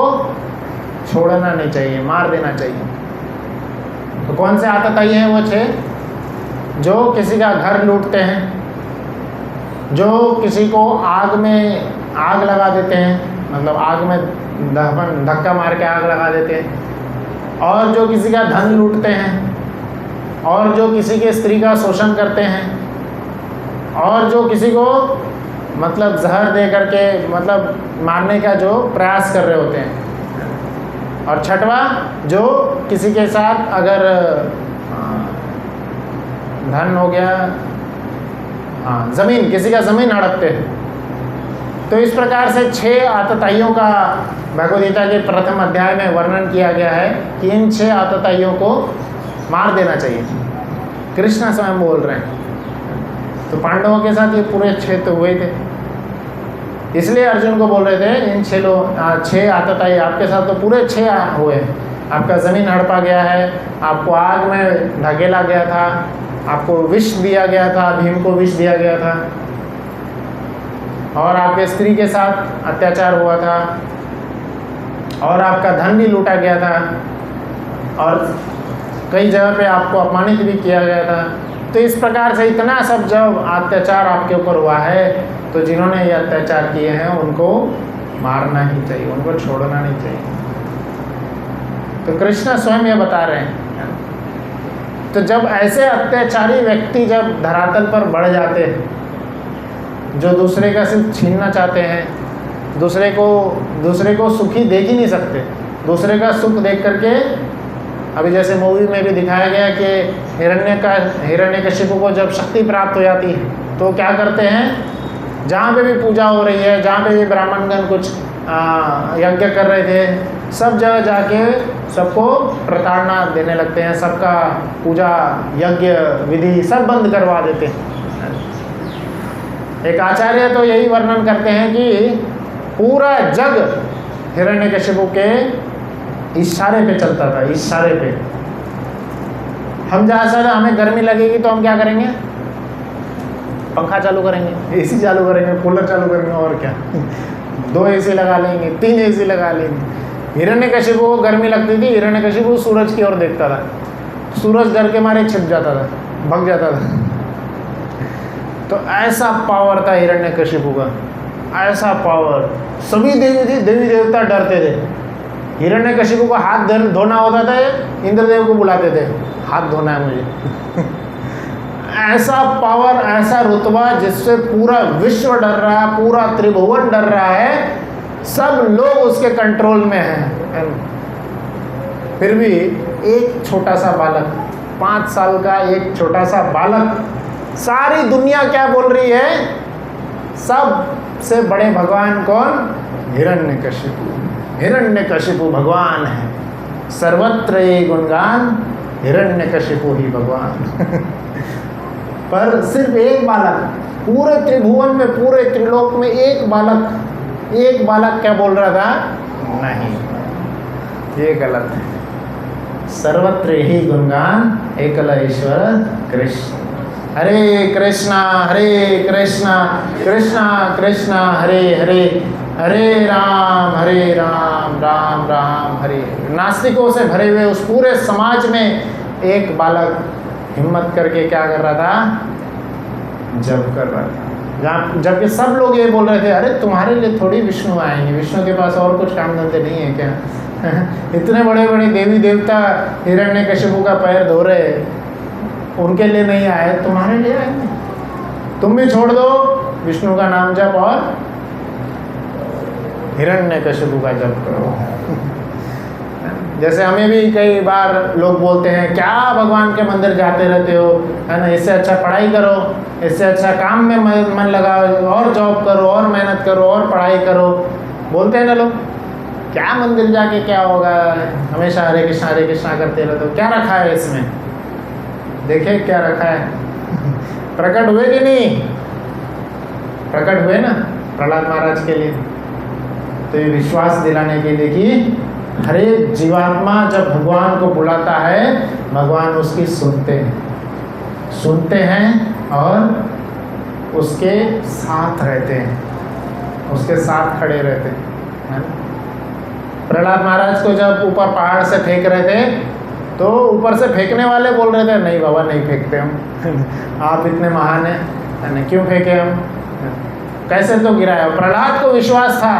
छोड़ना नहीं चाहिए, मार देना चाहिए। तो कौन से आतताई हैं वो 6? जो किसी का घर लूटते हैं, जो किसी को आग में आग लगा देते हैं, मतलब आग में धक्का मार के आग लगा देते हैं, और जो किसी का धन लूटते हैं, और जो किसी के स्त्री का शोषण करते हैं, और जो किसी को मतलब जहर दे करके मतलब मारने का जो प्रयास कर रहे होते हैं, और छठवा जो किसी के साथ अगर धन हो गया, हाँ ज़मीन, किसी का ज़मीन हड़पते हैं। तो इस प्रकार से 6 आतताइयों का भगवद गीता के प्रथम अध्याय में वर्णन किया गया है कि इन 6 आतताइयों को मार देना चाहिए। कृष्ण स्वयं बोल रहे हैं। तो पांडवों के साथ ये पूरे 6 तो हुए थे, इसलिए अर्जुन को बोल रहे थे इन 6 आतताई आपके साथ तो पूरे 6 हुए। आपका ज़मीन हड़पा गया है, आपको आग में ढकेला गया था, आपको विष दिया गया था, भीम को विष दिया गया था, और आपके स्त्री के साथ अत्याचार हुआ था, और आपका धन भी लूटा गया था, और कई जगह पे आपको अपमानित भी किया गया था। तो इस प्रकार से इतना सब जब अत्याचार आपके ऊपर हुआ है, तो जिन्होंने ये अत्याचार किए हैं उनको मारना ही चाहिए, उनको छोड़ना नहीं चाहिए। तो कृष्ण स्वयं ये बता रहे हैं। तो जब ऐसे अत्याचारी व्यक्ति जब धरातल पर बढ़ जाते हैं, जो दूसरे का सिर्फ छीनना चाहते हैं, दूसरे को सुखी देख ही नहीं सकते, दूसरे का सुख देख करके, अभी जैसे मूवी में भी दिखाया गया कि हिरण्यकशिपु को जब शक्ति प्राप्त हो जाती है तो क्या करते हैं, जहाँ पे भी पूजा हो रही है, जहाँ पे भी ब्राह्मणगण कुछ यज्ञ कर रहे थे, सब जगह जाके सबको प्रताड़ना देने लगते हैं, सबका पूजा यज्ञ विधि सब बंद करवा देते हैं। एक आचार्य तो यही वर्णन करते हैं कि पूरा जग हिरण्यकशिपु के इशारे पे चलता था, इशारे पे। हम जैसा हमें गर्मी लगेगी तो हम क्या करेंगे, पंखा चालू करेंगे, एसी चालू करेंगे, कूलर चालू करेंगे, और क्या 2 एसी लगा लेंगे, 3 एसी लगा लेंगे। हिरण्यकशिपु को गर्मी लगती थी, हिरण्यकशिपु सूरज की ओर देखता था, सूरज डर के मारे छिप जाता था, भग जाता था। तो ऐसा पावर था हिरण्यकशिपु का, ऐसा पावर। सभी देवी देवता डरते थे। हिरण्यकशिपु को हाथ धोना होता था, इंद्रदेव को बुलाते थे, हाथ धोना है मुझे। ऐसा पावर, ऐसा रुतबा जिससे पूरा विश्व डर रहा है, पूरा त्रिभुवन डर रहा है, सब लोग उसके कंट्रोल में हैं। फिर भी एक छोटा सा बालक, 5 साल का एक छोटा सा बालक, सारी दुनिया क्या बोल रही है, सबसे बड़े भगवान कौन, हिरण्यकशिपु। हिरण्यकशिपु भगवान है, सर्वत्र ये गुणगान, हिरण्यकशिपु ही भगवान। पर सिर्फ एक बालक, पूरे त्रिभुवन में, पूरे त्रिलोक में एक बालक क्या बोल रहा था, नहीं, ये गलत है। सर्वत्र ही गुणगान एकल ईश्वर कृष्ण। हरे कृष्णा कृष्णा कृष्णा हरे हरे, हरे राम राम राम हरे। नास्तिकों से भरे हुए उस पूरे समाज में एक बालक हिम्मत करके क्या कर रहा था, जप कर रहा था। जबकि सब लोग ये बोल रहे थे, अरे तुम्हारे लिए थोड़ी विष्णु आएंगे, विष्णु के पास और कुछ काम धंधे नहीं है क्या? इतने बड़े बड़े देवी देवता हिरण्यकशिपु का पैर धो रहे, उनके लिए नहीं आए, तुम्हारे लिए आएंगे। तुम भी छोड़ दो विष्णु का नाम जप और हिरण्यकशिपु का जप करो। जैसे हमें भी कई बार लोग बोलते हैं, क्या भगवान के मंदिर जाते रहते हो, है ना, इससे अच्छा पढ़ाई करो, इससे अच्छा काम में मन लगाओ, और जॉब करो, और मेहनत करो, और पढ़ाई करो, बोलते हैं ना लोग। क्या मंदिर जाके क्या होगा, हमेशा हरे कृष्णा करते रहते हो, क्या रखा है इसमें? देखिए क्या रखा है। प्रकट हुए कि नहीं? प्रकट हुए ना प्रहलाद महाराज के लिए, तो ये विश्वास दिलाने के लिए कि हर एक जीवात्मा जब भगवान को बुलाता है, भगवान उसकी सुनते हैं और उसके साथ रहते हैं, उसके साथ खड़े रहते हैं। प्रहलाद महाराज को जब ऊपर पहाड़ से फेंक रहे थे तो ऊपर से फेंकने वाले बोल रहे थे नहीं बाबा नहीं फेंकते हम आप इतने महान हैं, क्यों फेंके हम, कैसे तो गिराया। प्रहलाद को विश्वास था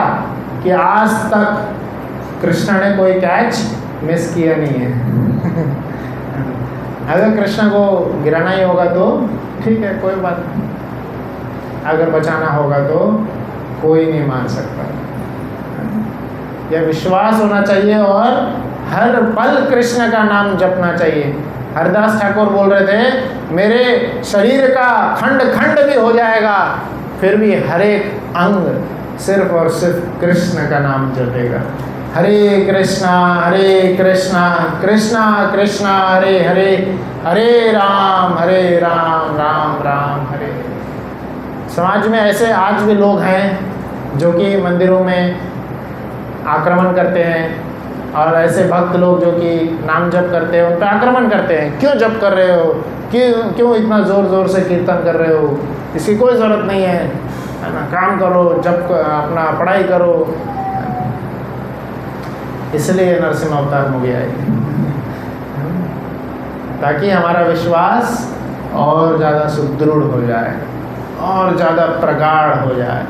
कि आज तक कृष्ण ने कोई कैच मिस किया नहीं है अगर कृष्ण को गिराना ही होगा तो ठीक है, कोई बात नहीं, अगर बचाना होगा तो कोई नहीं मान सकता। यह विश्वास होना चाहिए और हर पल कृष्ण का नाम जपना चाहिए। हरदास ठाकुर बोल रहे थे मेरे शरीर का खंड खंड भी हो जाएगा फिर भी हर एक अंग सिर्फ और सिर्फ कृष्ण का नाम जपेगा। हरे कृष्णा कृष्णा कृष्णा हरे हरे, हरे राम राम राम हरे। समाज में ऐसे आज भी लोग हैं जो कि मंदिरों में आक्रमण करते हैं और ऐसे भक्त लोग जो कि नाम जप करते हैं उन पर आक्रमण करते हैं। क्यों जप कर रहे हो, क्यों इतना ज़ोर ज़ोर से कीर्तन कर रहे हो, इसकी कोई ज़रूरत नहीं है ना, काम करो, जप अपना पढ़ाई करो। इसलिए नरसिम्हा अवतार मूवी आई ताकि हमारा विश्वास और ज़्यादा सुदृढ़ हो जाए और ज़्यादा प्रगाढ़ हो जाए।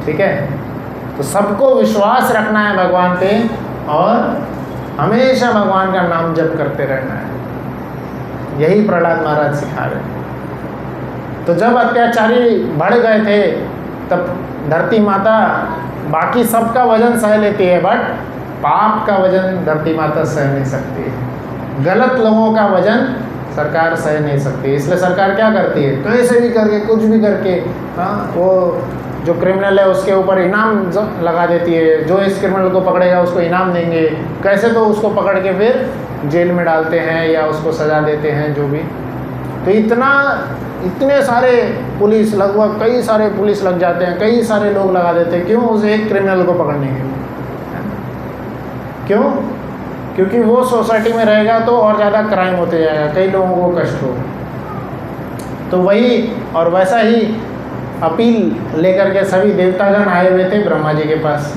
ठीक है, तो सबको विश्वास रखना है भगवान पे और हमेशा भगवान का नाम जप करते रहना है। यही प्रहलाद महाराज सिखा रहे हैं। तो जब अत्याचारी बढ़ गए थे तब धरती माता बाकी सबका वजन सह लेती है बट पाप का वजन धरती माता सह नहीं सकती है। गलत लोगों का वजन सरकार सह नहीं सकती, इसलिए सरकार क्या करती है, तो ऐसे भी करके कुछ भी करके वो जो क्रिमिनल है उसके ऊपर इनाम लगा देती है, जो इस क्रिमिनल को पकड़ेगा उसको इनाम देंगे, कैसे तो उसको पकड़ के फिर जेल में डालते हैं या उसको सज़ा देते हैं जो भी। तो इतने सारे पुलिस, लगभग कई सारे पुलिस लग जाते हैं, कई सारे लोग लगा देते हैं, क्यों, उस एक क्रिमिनल को पकड़ने के लिए। क्यों? क्योंकि वो सोसाइटी में रहेगा तो और ज़्यादा क्राइम होते जाएगा, कई लोगों को कष्ट हो। तो वही और वैसा ही अपील लेकर के सभी देवतागण आए हुए थे ब्रह्मा जी के पास।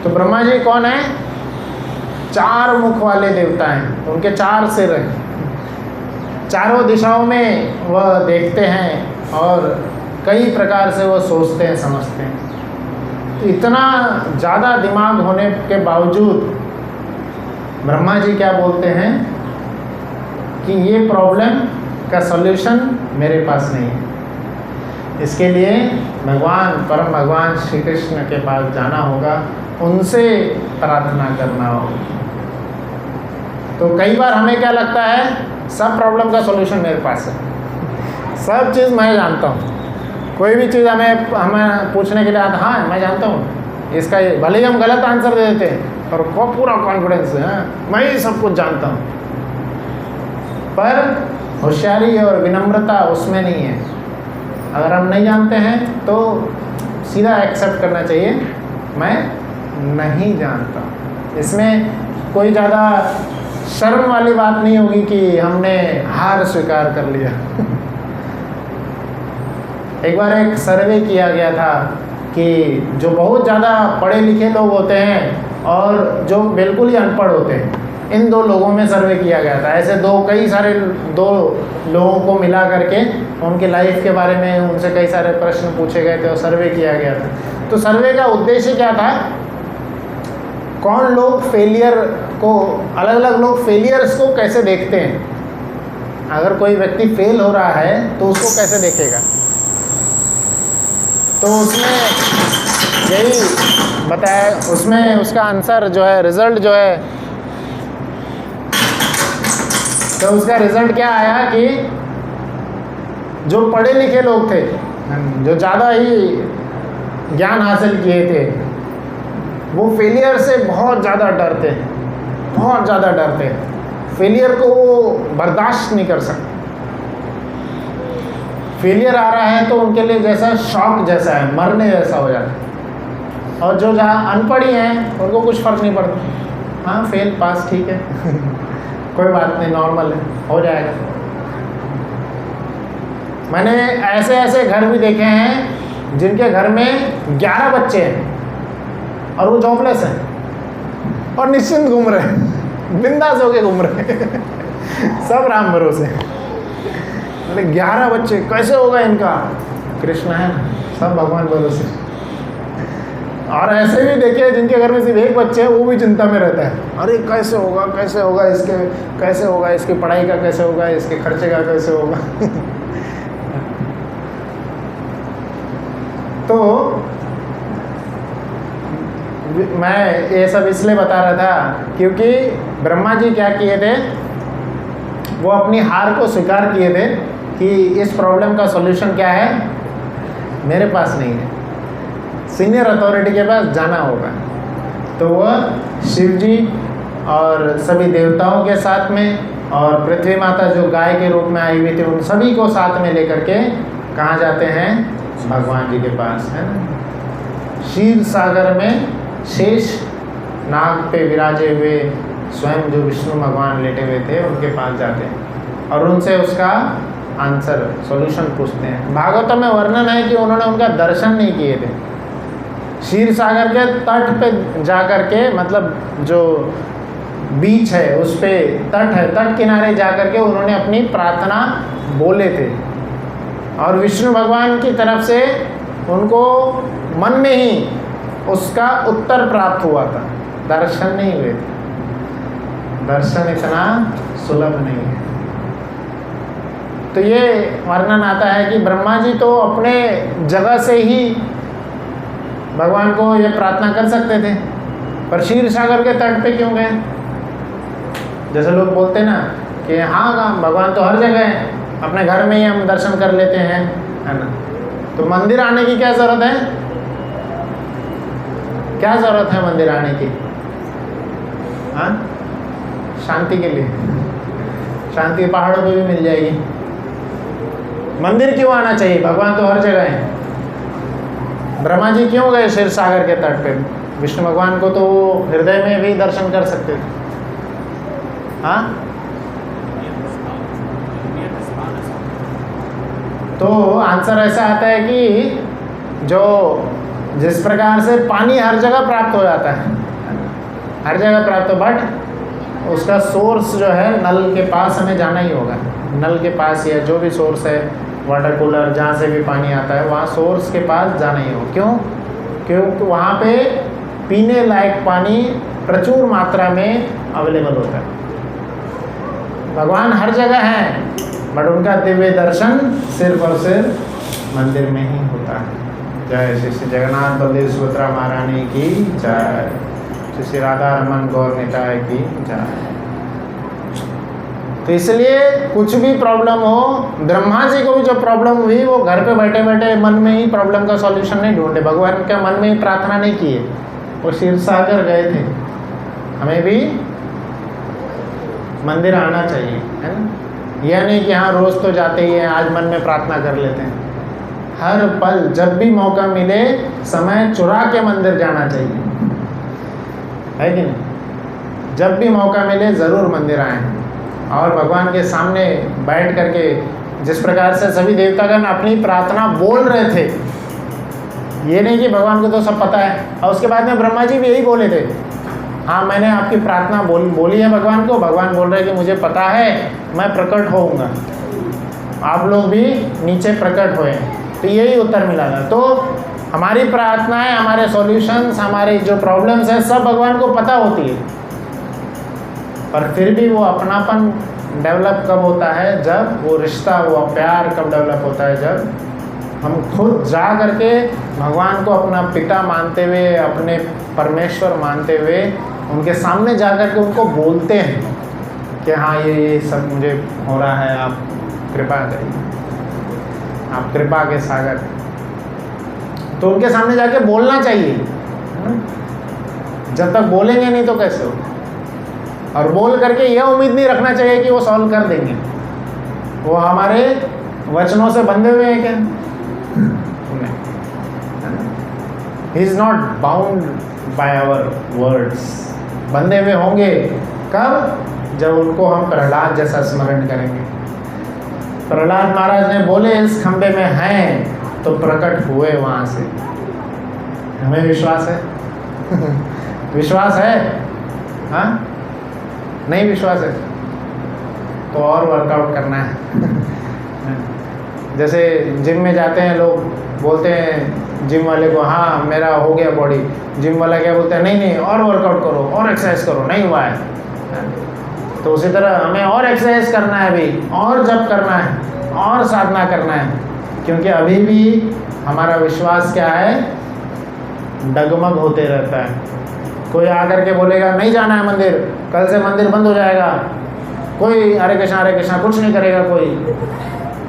तो ब्रह्मा जी कौन है, 4 मुख वाले देवता हैं, उनके 4 सिर हैं, चारों दिशाओं में वह देखते हैं और कई प्रकार से वह सोचते हैं समझते हैं। तो इतना ज़्यादा दिमाग होने के बावजूद ब्रह्मा जी क्या बोलते हैं कि ये प्रॉब्लम का सॉल्यूशन मेरे पास नहीं है, इसके लिए परम भगवान श्री कृष्ण के पास जाना होगा, उनसे प्रार्थना करना होगा। तो कई बार हमें क्या लगता है, सब प्रॉब्लम का सॉल्यूशन मेरे पास है, सब चीज़ मैं जानता हूँ, कोई भी चीज़ हमें पूछने के लिए आता, हाँ मैं जानता हूँ इसका, भले ही हम गलत आंसर दे देते हैं और पूरा कॉन्फिडेंस है मैं ही सब कुछ जानता हूँ, पर होशियारी और विनम्रता उसमें नहीं है। अगर हम नहीं जानते हैं तो सीधा एक्सेप्ट करना चाहिए, मैं नहीं जानता। इसमें कोई ज़्यादा शर्म वाली बात नहीं होगी कि हमने हार स्वीकार कर लिया एक बार एक सर्वे किया गया था कि जो बहुत ज़्यादा पढ़े लिखे लोग होते हैं और जो बिल्कुल ही अनपढ़ होते हैं, इन 2 लोगों में सर्वे किया गया था। ऐसे कई सारे 2 लोगों को मिला करके उनके लाइफ के बारे में उनसे कई सारे प्रश्न पूछे गए थे और सर्वे किया गया था। तो सर्वे का उद्देश्य क्या था, कौन लोग फेलियर को, अलग अलग लोग फेलियर्स को कैसे देखते हैं, अगर कोई व्यक्ति फेल हो रहा है तो उसको कैसे देखेगा। तो उसमें यही बताया, उसमें उसका आंसर जो है, रिज़ल्ट जो है, तो उसका रिज़ल्ट क्या आया कि जो पढ़े लिखे लोग थे, जो ज़्यादा ही ज्ञान हासिल किए थे, वो फेलियर से बहुत ज़्यादा डरते, बहुत ज़्यादा डरते, फेलियर को वो बर्दाश्त नहीं कर सकते। फेलियर आ रहा है तो उनके लिए जैसा शॉक जैसा है, मरने जैसा हो जाता है। और जो जहाँ अनपढ़ ही हैं उनको कुछ फ़र्क नहीं पड़ता। हाँ, फेल पास ठीक है कोई बात नहीं, नॉर्मल है, हो जाएगा। मैंने ऐसे ऐसे घर भी देखे हैं जिनके घर में 11 बच्चे हैं और वो जॉबलेस हैं और निश्चिंत घूम रहे हैं, बिंदास होके घूम रहे हैं सब राम भरोसे। 11 बच्चे कैसे होगा इनका? कृष्ण है ना, सब भगवान भरोसे। और ऐसे भी देखे जिनके घर में सिर्फ एक बच्चे है, वो भी चिंता में रहता है, अरे कैसे होगा, कैसे होगा इसके, कैसे होगा इसकी पढ़ाई का, कैसे होगा इसके खर्चे का, कैसे होगा तो मैं ये सब इसलिए बता रहा था क्योंकि ब्रह्मा जी क्या किए थे, वो अपनी हार को स्वीकार किए थे कि इस प्रॉब्लम का सॉल्यूशन क्या है, मेरे पास नहीं है, सीनियर अथॉरिटी के पास जाना होगा। तो वह शिव जी और सभी देवताओं के साथ में और पृथ्वी माता जो गाय के रूप में आई हुई थी, उन सभी को साथ में लेकर के कहाँ जाते हैं? भगवान जी के पास, है ना। क्षीर सागर में शेष नाग पे विराजे हुए स्वयं जो विष्णु भगवान लेटे हुए थे, उनके पास जाते हैं और उनसे उसका आंसर, सॉल्यूशन पूछते हैं। भागवतम में वर्णन है कि उन्होंने उनका दर्शन नहीं किए थे। क्षीर सागर के तट पे जा कर के, मतलब जो बीच है उस पे तट है, तट किनारे जा कर के उन्होंने अपनी प्रार्थना बोले थे और विष्णु भगवान की तरफ से उनको मन में ही उसका उत्तर प्राप्त हुआ था, दर्शन नहीं हुए थे। दर्शन इतना सुलभ नहीं है। तो ये वर्णन आता है कि ब्रह्मा जी तो अपने जगह से ही भगवान को ये प्रार्थना कर सकते थे, पर क्षीर सागर के तट पे क्यों गए? जैसे लोग बोलते ना कि हाँ भगवान तो हर जगह है, अपने घर में ही हम दर्शन कर लेते हैं, है ना। तो मंदिर आने की क्या ज़रूरत है? क्या ज़रूरत है मंदिर आने की? हाँ, शांति के लिए। शांति पहाड़ों पे भी मिल जाएगी। मंदिर क्यों आना चाहिए? भगवान तो हर जगह है। ब्रह्मा जी क्यों गए क्षीर सागर के तट पे? विष्णु भगवान को तो हृदय में भी दर्शन कर सकते थे। हाँ, तो आंसर ऐसा आता है कि जो जिस प्रकार से पानी हर जगह प्राप्त हो जाता है, हर जगह प्राप्त हो, बट उसका सोर्स जो है नल के पास हमें जाना ही होगा। नल के पास या जो भी सोर्स है, वाटर कूलर, जहाँ से भी पानी आता है, वहाँ सोर्स के पास जाना ही होगा। क्यों? क्योंकि वहाँ पे पीने लायक पानी प्रचुर मात्रा में अवेलेबल होता है। भगवान हर जगह हैं, बट उनका दिव्य दर्शन सिर्फ और सिर्फ मंदिर में ही होता है। जय श्री श्री जगन्नाथ बलदेव सुभद्रा महारानी की जय, श्री श्री राधा रमन गौर निताय की जय। तो इसलिए कुछ भी प्रॉब्लम हो, ब्रह्मा जी को भी जो प्रॉब्लम हुई, वो घर पे बैठे बैठे मन में ही प्रॉब्लम का सॉल्यूशन नहीं ढूंढे, भगवान के मन में ही प्रार्थना नहीं किए, वो क्षीर सागर गए थे। हमें भी मंदिर आना चाहिए, है ना। यह नहीं कि हाँ रोज़ तो जाते ही हैं, आज मन में प्रार्थना कर लेते हैं। हर पल जब भी मौका मिले, समय चुरा के मंदिर जाना चाहिए, है कि नहीं। जब भी मौका मिले ज़रूर मंदिर आएँ और भगवान के सामने बैठ करके, जिस प्रकार से सभी देवतागण अपनी प्रार्थना बोल रहे थे, ये नहीं कि भगवान को तो सब पता है। और उसके बाद में ब्रह्मा जी भी यही बोले थे, हाँ मैंने आपकी प्रार्थना बोली है भगवान को। भगवान बोल रहे हैं कि मुझे पता है, मैं प्रकट होऊंगा, आप लोग भी नीचे प्रकट होए। तो यही उत्तर मिला था। तो हमारी प्रार्थनाएं, हमारे सॉल्यूशंस, हमारी जो प्रॉब्लम्स हैं, सब भगवान को पता होती है, पर फिर भी वो अपनापन डेवलप कब होता है? जब वो रिश्ता, वो प्यार कब डेवलप होता है? जब हम खुद जा करके भगवान को अपना पिता मानते हुए, अपने परमेश्वर मानते हुए, उनके सामने जा कर के उनको बोलते हैं कि हाँ ये सब मुझे हो रहा है, आप कृपा करिए, आप कृपा के सागर। तो उनके सामने जाके बोलना चाहिए। जब तक बोलेंगे नहीं तो कैसे हो? और बोल करके यह उम्मीद नहीं रखना चाहिए कि वो सॉल्व कर देंगे। वो हमारे वचनों से बंधे हुए हैं क्या? नहीं। He is not bound by our words. बंधे हुए होंगे कब? जब उनको हम प्रहलाद जैसा स्मरण करेंगे। प्रहलाद महाराज ने बोले इस खंबे में हैं, तो प्रकट हुए वहां से। हमें विश्वास है? विश्वास है? हाँ, नहीं विश्वास है तो और वर्कआउट करना है। जैसे जिम में जाते हैं लोग, बोलते हैं जिम वाले को हाँ मेरा हो गया बॉडी, जिम वाला क्या बोलता है नहीं नहीं और वर्कआउट करो और एक्सरसाइज करो, नहीं हुआ है। तो उसी तरह हमें और एक्सरसाइज करना है अभी, और जप करना है, और साधना करना है, क्योंकि अभी भी हमारा विश्वास क्या है? डगमग होते रहता है। कोई आकर के बोलेगा नहीं जाना है मंदिर, कल से मंदिर बंद हो जाएगा, कोई हरे कृष्णा कुछ नहीं करेगा कोई,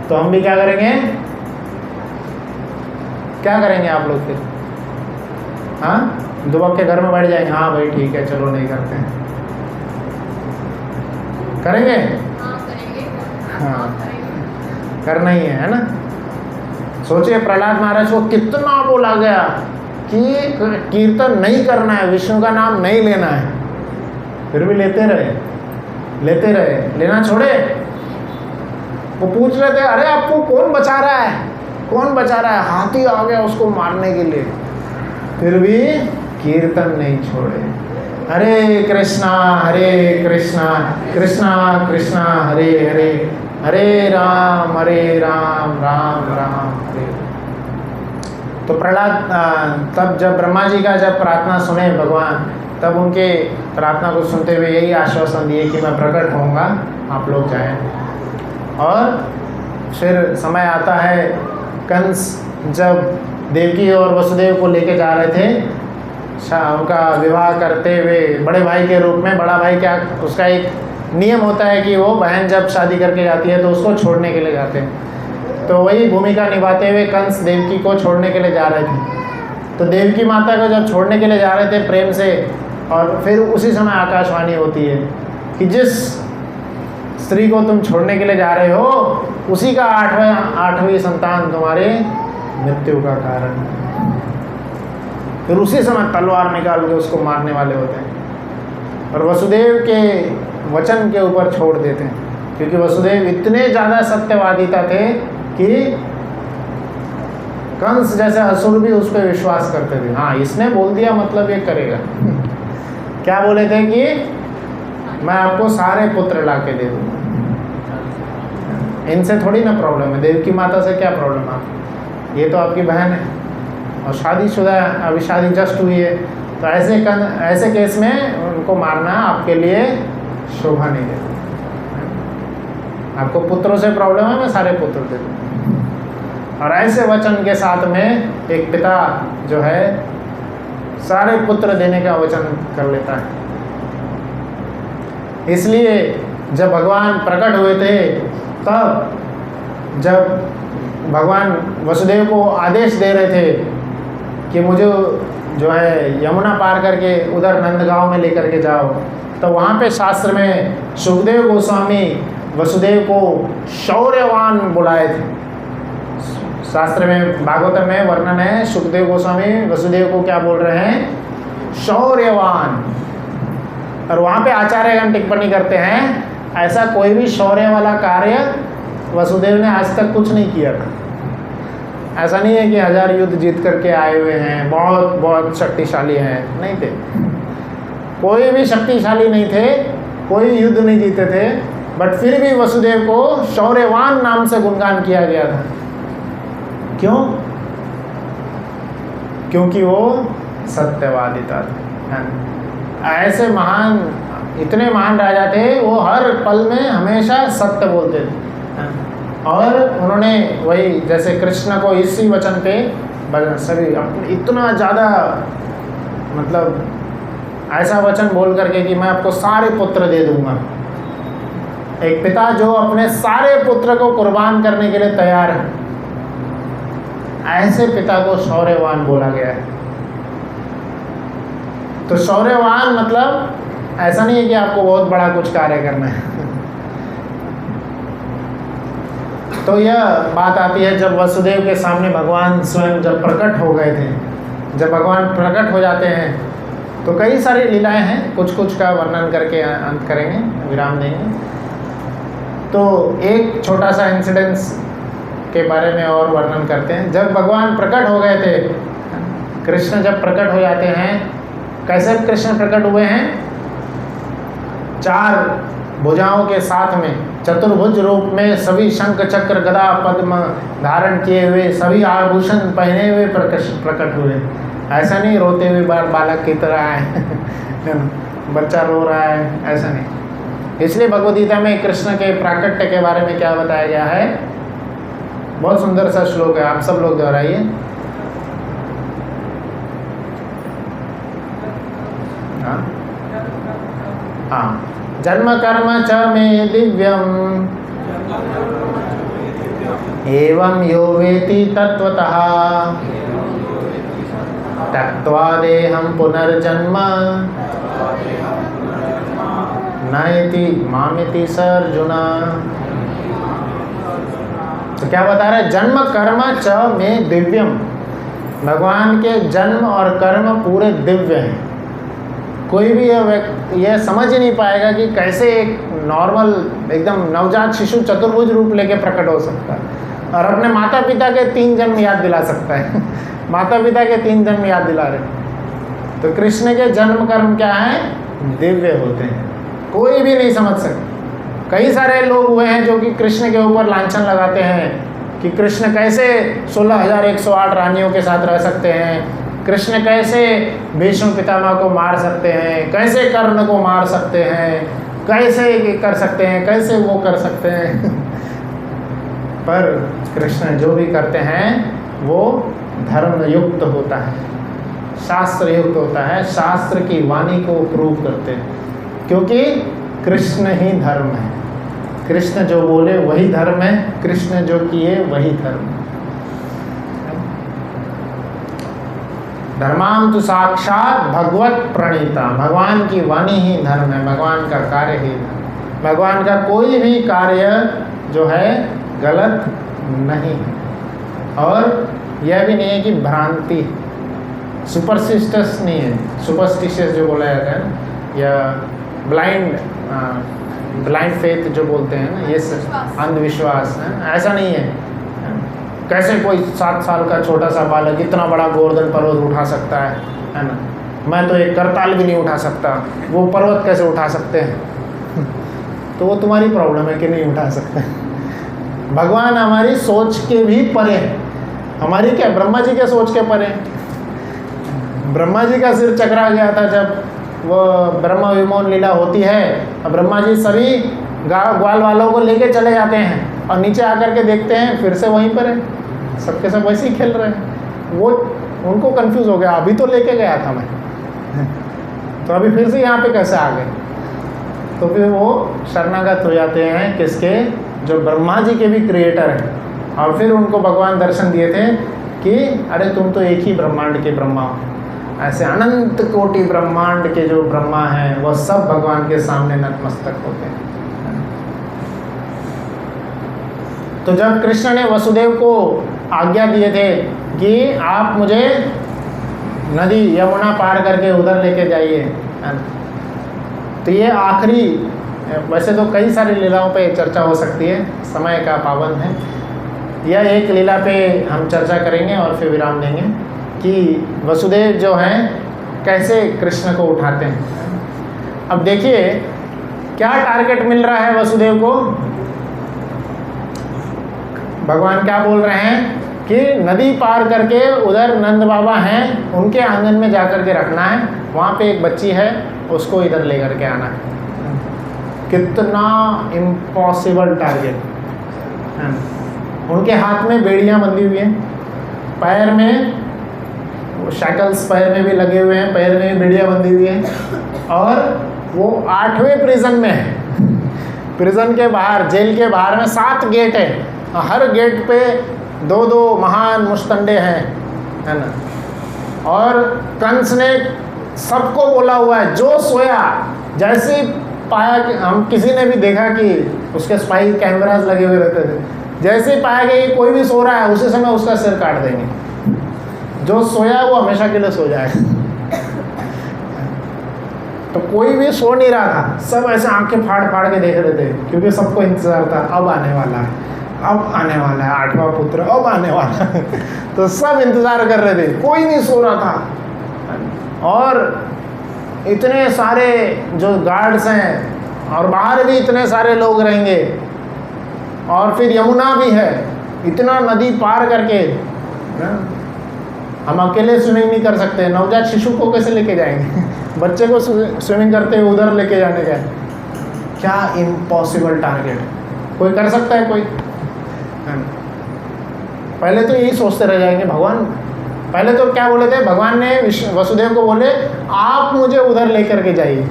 तो हम भी क्या करेंगे? क्या करेंगे आप लोग फिर? हाँ, दुबक के घर में बैठ जाएंगे, हाँ भाई ठीक है चलो नहीं करते हैं। करेंगे? हाँ, करना ही है ना। सोचिए प्रहलाद महाराज को कितना बोला गया कि कीर्तन नहीं करना है, विष्णु का नाम नहीं लेना है, फिर भी लेते रहे, लेना छोड़े। वो पूछ रहे थे अरे आपको कौन बचा रहा है, कौन बचा रहा है? हाथी आ गया उसको मारने के लिए, फिर भी कीर्तन नहीं छोड़े। हरे कृष्णा कृष्णा कृष्णा हरे हरे, हरे राम राम राम हरे। तो प्रहलाद तब जब ब्रह्मा जी का जब प्रार्थना सुने भगवान, तब उनके प्रार्थना को सुनते हुए यही आश्वासन दिए कि मैं प्रकट होऊंगा, आप लोग जाएं। और फिर समय आता है, कंस जब देवकी और वसुदेव को लेके जा रहे थे उनका विवाह करते हुए, बड़े भाई के रूप में, बड़ा भाई क्या, उसका एक नियम होता है कि वो बहन जब शादी करके जाती है तो उसको छोड़ने के लिए जाते हैं। तो वही भूमिका निभाते हुए कंस देवकी को छोड़ने के लिए जा रहे थे। तो देवकी माता को जब छोड़ने के लिए जा रहे थे प्रेम से, और फिर उसी समय आकाशवाणी होती है कि जिस स्त्री को तुम छोड़ने के लिए जा रहे हो उसी का आठवीं संतान तुम्हारे मृत्यु का कारण है। फिर उसी समय तलवार निकाल के उसको मारने वाले होते हैं और वसुदेव के वचन के ऊपर छोड़ देते हैं, क्योंकि वसुदेव इतने ज़्यादा सत्यवादिता थे कि कंस जैसे असुर भी उस पर विश्वास करते थे। हाँ, इसने बोल दिया मतलब ये करेगा। क्या बोले थे कि मैं आपको सारे पुत्र ला के दे दूँगा, इनसे थोड़ी ना प्रॉब्लम है, देवकी माता से क्या प्रॉब्लम है, ये तो आपकी बहन है और शादीशुदा, अभी शादी जस्ट हुई है, तो ऐसे केस में उनको मारना आपके लिए शोभा नहीं देता। आपको पुत्रों से प्रॉब्लम है, मैं सारे पुत्र दे दूँ। और ऐसे वचन के साथ में एक पिता जो है सारे पुत्र देने का वचन कर लेता है। इसलिए जब भगवान प्रकट हुए थे, तब जब भगवान वसुदेव को आदेश दे रहे थे कि मुझे जो है यमुना पार करके उधर नंदगांव में लेकर के जाओ, तो वहाँ पे शास्त्र में सुखदेव गोस्वामी वसुदेव को शौर्यवान बुलाए थे। शास्त्र में, भागवत में वर्णन है, सुखदेव गोस्वामी वसुदेव को क्या बोल रहे हैं? शौर्यवान। और वहाँ पे आचार्यगण टिप्पणी करते हैं ऐसा कोई भी शौर्य वाला कार्य वसुदेव ने आज तक कुछ नहीं किया था। ऐसा नहीं है कि 1000 युद्ध जीत करके आए हुए हैं, बहुत बहुत शक्तिशाली हैं, नहीं थे। कोई भी शक्तिशाली नहीं थे, कोई युद्ध नहीं जीते थे, बट फिर भी वसुदेव को शौर्यवान नाम से गुणगान किया गया था। क्यों? क्योंकि वो सत्यवादिता थे। ऐसे महान, इतने महान राजा थे, वो हर पल में हमेशा सत्य बोलते थे। और उन्होंने वही, जैसे कृष्ण को इसी वचन पे सभी इतना ज़्यादा, मतलब ऐसा वचन बोल करके कि मैं आपको सारे पुत्र दे दूंगा। एक पिता जो अपने सारे पुत्र को कुर्बान करने के लिए तैयार है, ऐसे पिता को शौर्यवान बोला गया है। तो शौर्यवान मतलब ऐसा नहीं है कि आपको बहुत बड़ा कुछ कार्य करना है। तो यह बात आती है जब वसुदेव के सामने भगवान स्वयं जब प्रकट हो गए थे, जब भगवान प्रकट हो जाते हैं तो कई सारी लीलाएं हैं, कुछ कुछ का वर्णन करके अंत करेंगे, विराम देंगे। तो एक छोटा सा इंसिडेंस के बारे में और वर्णन करते हैं। जब भगवान प्रकट हो गए थे, कृष्ण जब प्रकट हो जाते हैं, कैसे कृष्ण प्रकट हुए हैं? 4 भुजाओं के साथ में, चतुर्भुज रूप में, सभी शंख चक्र गदा पद्म धारण किए हुए, सभी आभूषण पहने हुए प्रकट हुए। ऐसा नहीं रोते हुए बालक की तरह है बच्चा रो रहा है, ऐसा नहीं। इसलिए भगवद गीता में कृष्ण के प्राकट्य के बारे में क्या बताया गया है? बहुत सुंदर सा श्लोक है, आप सब लोग दोहराइए। हाँ, जन्म कर्म च मे दिव्यम एवं यो वेति तत्वतः त्यक्त्वा देहं पुनर्जन्म नयति मामिति स अर्जुन। तो क्या बता रहे? जन्म कर्म च में दिव्यम, भगवान के जन्म और कर्म पूरे दिव्य हैं। कोई भी यह समझ ही नहीं पाएगा कि कैसे एक नॉर्मल एकदम नवजात शिशु चतुर्भुज रूप लेके प्रकट हो सकता है और अपने माता पिता के 3 जन्म याद दिला सकता है माता पिता के 3 जन्म याद दिला रहे। तो कृष्ण के जन्म कर्म क्या है? दिव्य होते हैं, कोई भी नहीं समझ सकता। कई सारे लोग हुए हैं जो कि कृष्ण के ऊपर लांछन लगाते हैं कि कृष्ण कैसे 16,108 रानियों के साथ रह सकते हैं, कृष्ण कैसे भीष्म पितामह को मार सकते हैं, कैसे कर्ण को मार सकते हैं, कैसे कर सकते हैं, कैसे वो कर सकते हैं पर कृष्ण जो भी करते हैं वो धर्म युक्त होता है, शास्त्र युक्त होता है, शास्त्र की वाणी को प्रूव करते हैं, क्योंकि कृष्ण ही धर्म है। कृष्ण जो बोले वही धर्म है, कृष्ण जो किए वही धर्म है। धर्माम तो साक्षात भगवत प्रणीता, भगवान की वाणी ही धर्म है, भगवान का कार्य ही धर्म। भगवान का कोई भी कार्य जो है गलत नहीं है और यह भी नहीं है कि भ्रांति, सुपरस्टिशियस नहीं है। सुपरस्टिशियस जो बोला जाता है ना, या ब्लाइंड फेथ जो बोलते हैं ना, ये अंधविश्वास है, ऐसा नहीं है। कैसे कोई 7 साल का छोटा सा बालक इतना बड़ा गोवर्धन पर्वत उठा सकता है ना? मैं तो एक करताल भी नहीं उठा सकता, वो पर्वत कैसे उठा सकते हैं तो वो तुम्हारी प्रॉब्लम है कि नहीं उठा सकते। भगवान हमारी सोच के भी परे है। हमारी क्या, ब्रह्मा जी के सोच के परे। ब्रह्मा जी का सिर चकरा गया था जब वो ब्रह्म विमोचन लीला होती है, और ब्रह्मा जी सभी ग्वाल वालों को लेके चले जाते हैं और नीचे आकर के देखते हैं फिर से वहीं पर है, सबके सब वैसे ही खेल रहे हैं। वो उनको कंफ्यूज हो गया, अभी तो लेके गया था मैं तो अभी फिर से यहाँ पे कैसे आ गए। तो फिर वो शरणागत हो जाते हैं किसके? जो ब्रह्मा जी के भी क्रिएटर हैं। और फिर उनको भगवान दर्शन दिए थे कि अरे तुम तो एक ही ब्रह्मांड के ब्रह्मा हो। ऐसे अनंत कोटि ब्रह्मांड के जो ब्रह्मा हैं वह सब भगवान के सामने नतमस्तक होते हैं। तो जब कृष्ण ने वसुदेव को आज्ञा दिए थे कि आप मुझे नदी यमुना पार करके उधर लेके जाइए, तो ये आखिरी, वैसे तो कई सारी लीलाओं पे चर्चा हो सकती है, समय का पाबंद है। यह एक लीला पे हम चर्चा करेंगे और फिर विराम देंगे कि वसुदेव जो हैं कैसे कृष्ण को उठाते हैं। अब देखिए क्या टारगेट मिल रहा है वसुदेव को। भगवान क्या बोल रहे हैं कि नदी पार करके उधर नंद बाबा हैं, उनके आंगन में जाकर के रखना है, वहाँ पे एक बच्ची है उसको इधर ले करके आना है। कितना इम्पॉसिबल टारगेट है। उनके हाथ में बेड़ियाँ बंधी हुई हैं, पैर में शैकल्स पैर में भी लगे हुए हैं, पैर में भी बेड़ियाँ बंधी हुई हैं, और वो 8वें प्रिजन में है। प्रिजन के बाहर, जेल के बाहर में 7 गेट है, हर गेट पे 2-2 महान मुस्तंडे हैं, है ना। और कंस ने सबको बोला हुआ है जो सोया, जैसे पाया कि हम किसी ने भी देखा कि उसके स्पाई कैमरास लगे हुए रहते थे, जैसे पाया कि कोई भी सो रहा है उसी समय उसका सिर काट देंगे। जो सोया है वो हमेशा के लिए सो जाएगा। तो कोई भी सो नहीं रहा था, सब ऐसे आंखें फाड़ फाड़ के देख रहे थे, क्योंकि सबको इंतजार था अब आने वाला है, अब आने वाला है 8वां पुत्र, अब आने वाला है। तो सब इंतजार कर रहे थे, कोई नहीं सो रहा था। और इतने सारे जो गार्ड्स हैं और बाहर भी इतने सारे लोग रहेंगे, और फिर यमुना भी है, इतना नदी पार करके हम अकेले स्विमिंग नहीं कर सकते। नवजात शिशु को कैसे लेके जाएंगे? बच्चे को स्विमिंग करते हुए उधर लेके जाने का क्या इम्पॉसिबल टारगेट। कोई कर सकता है कोई? पहले तो यही सोचते रह जाएंगे भगवान। पहले तो क्या बोले थे भगवान ने? वसुदेव को बोले आप मुझे उधर लेकर के जाइए,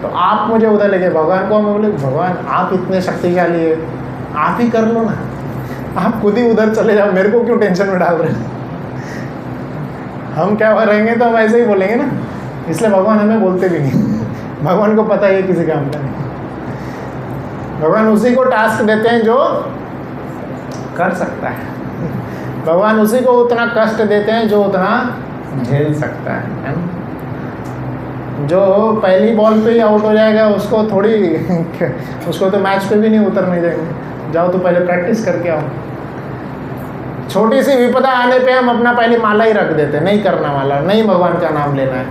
तो आप मुझे उधर लेके। भगवान को हम बोले भगवान आप इतने शक्तिशाली है, आप ही कर लो ना, आप खुद ही उधर चले जाओ, मेरे को क्यों टेंशन में डाल रहे हैं? हम क्या रहेंगे तो हम ऐसे ही बोलेंगे ना, इसलिए भगवान हमें बोलते भी नहीं। भगवान को पता है किसी काम का नहीं। भगवान उसी को टास्क देते हैं जो कर सकता है। भगवान उसी को उतना कष्ट देते हैं जो उतना झेल सकता है ना? जो पहली बॉल पे ही आउट हो जाएगा उसको थोड़ी उसको तो मैच पे भी नहीं उतरने देंगे। जाओ तो पहले प्रैक्टिस करके आओ। छोटी सी विपदा आने पे हम अपना पहले माला ही रख देते, नहीं करना वाला, नहीं भगवान का नाम लेना है।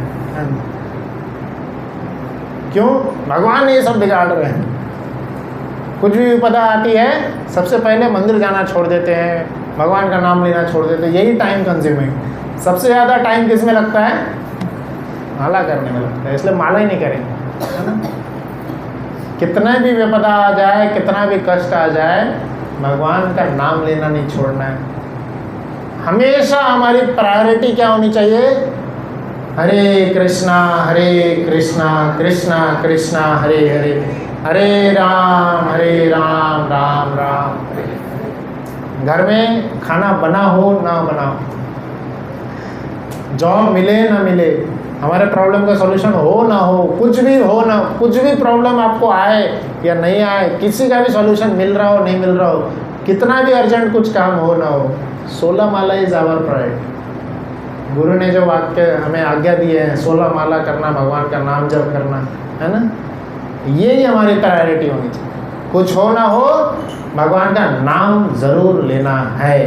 क्यों? भगवान ये सब बिगाड़ रहे हैं। कुछ भी विपदा आती है सबसे पहले मंदिर जाना छोड़ देते हैं, भगवान का नाम लेना छोड़ देते हैं। यही टाइम कंज्यूमिंग। सबसे ज़्यादा टाइम किस में लगता है? माला करने में लगता है, इसलिए माला ही नहीं करेंगे। कितना भी विपदा आ जाए, कितना भी कष्ट आ जाए, भगवान का नाम लेना नहीं छोड़ना है। हमेशा हमारी प्रायोरिटी क्या होनी चाहिए? हरे कृष्णा कृष्णा कृष्णा हरे हरे, हरे राम राम राम हरे। घर में खाना बना हो ना बना हो, जॉब मिले ना मिले, हमारे प्रॉब्लम का सॉल्यूशन हो ना हो, कुछ भी हो ना, कुछ भी प्रॉब्लम आपको आए या नहीं आए, किसी का भी सॉल्यूशन मिल रहा हो नहीं मिल रहा हो, कितना भी अर्जेंट कुछ काम हो ना हो, 16 माला इज आवर प्रायोरिटी। गुरु ने जो वाक्य हमें आज्ञा दी है, 16 माला करना, भगवान का नाम जप करना, है ना, यही हमारी प्रायोरिटी होनी चाहिए। कुछ हो ना हो, भगवान का नाम जरूर लेना है।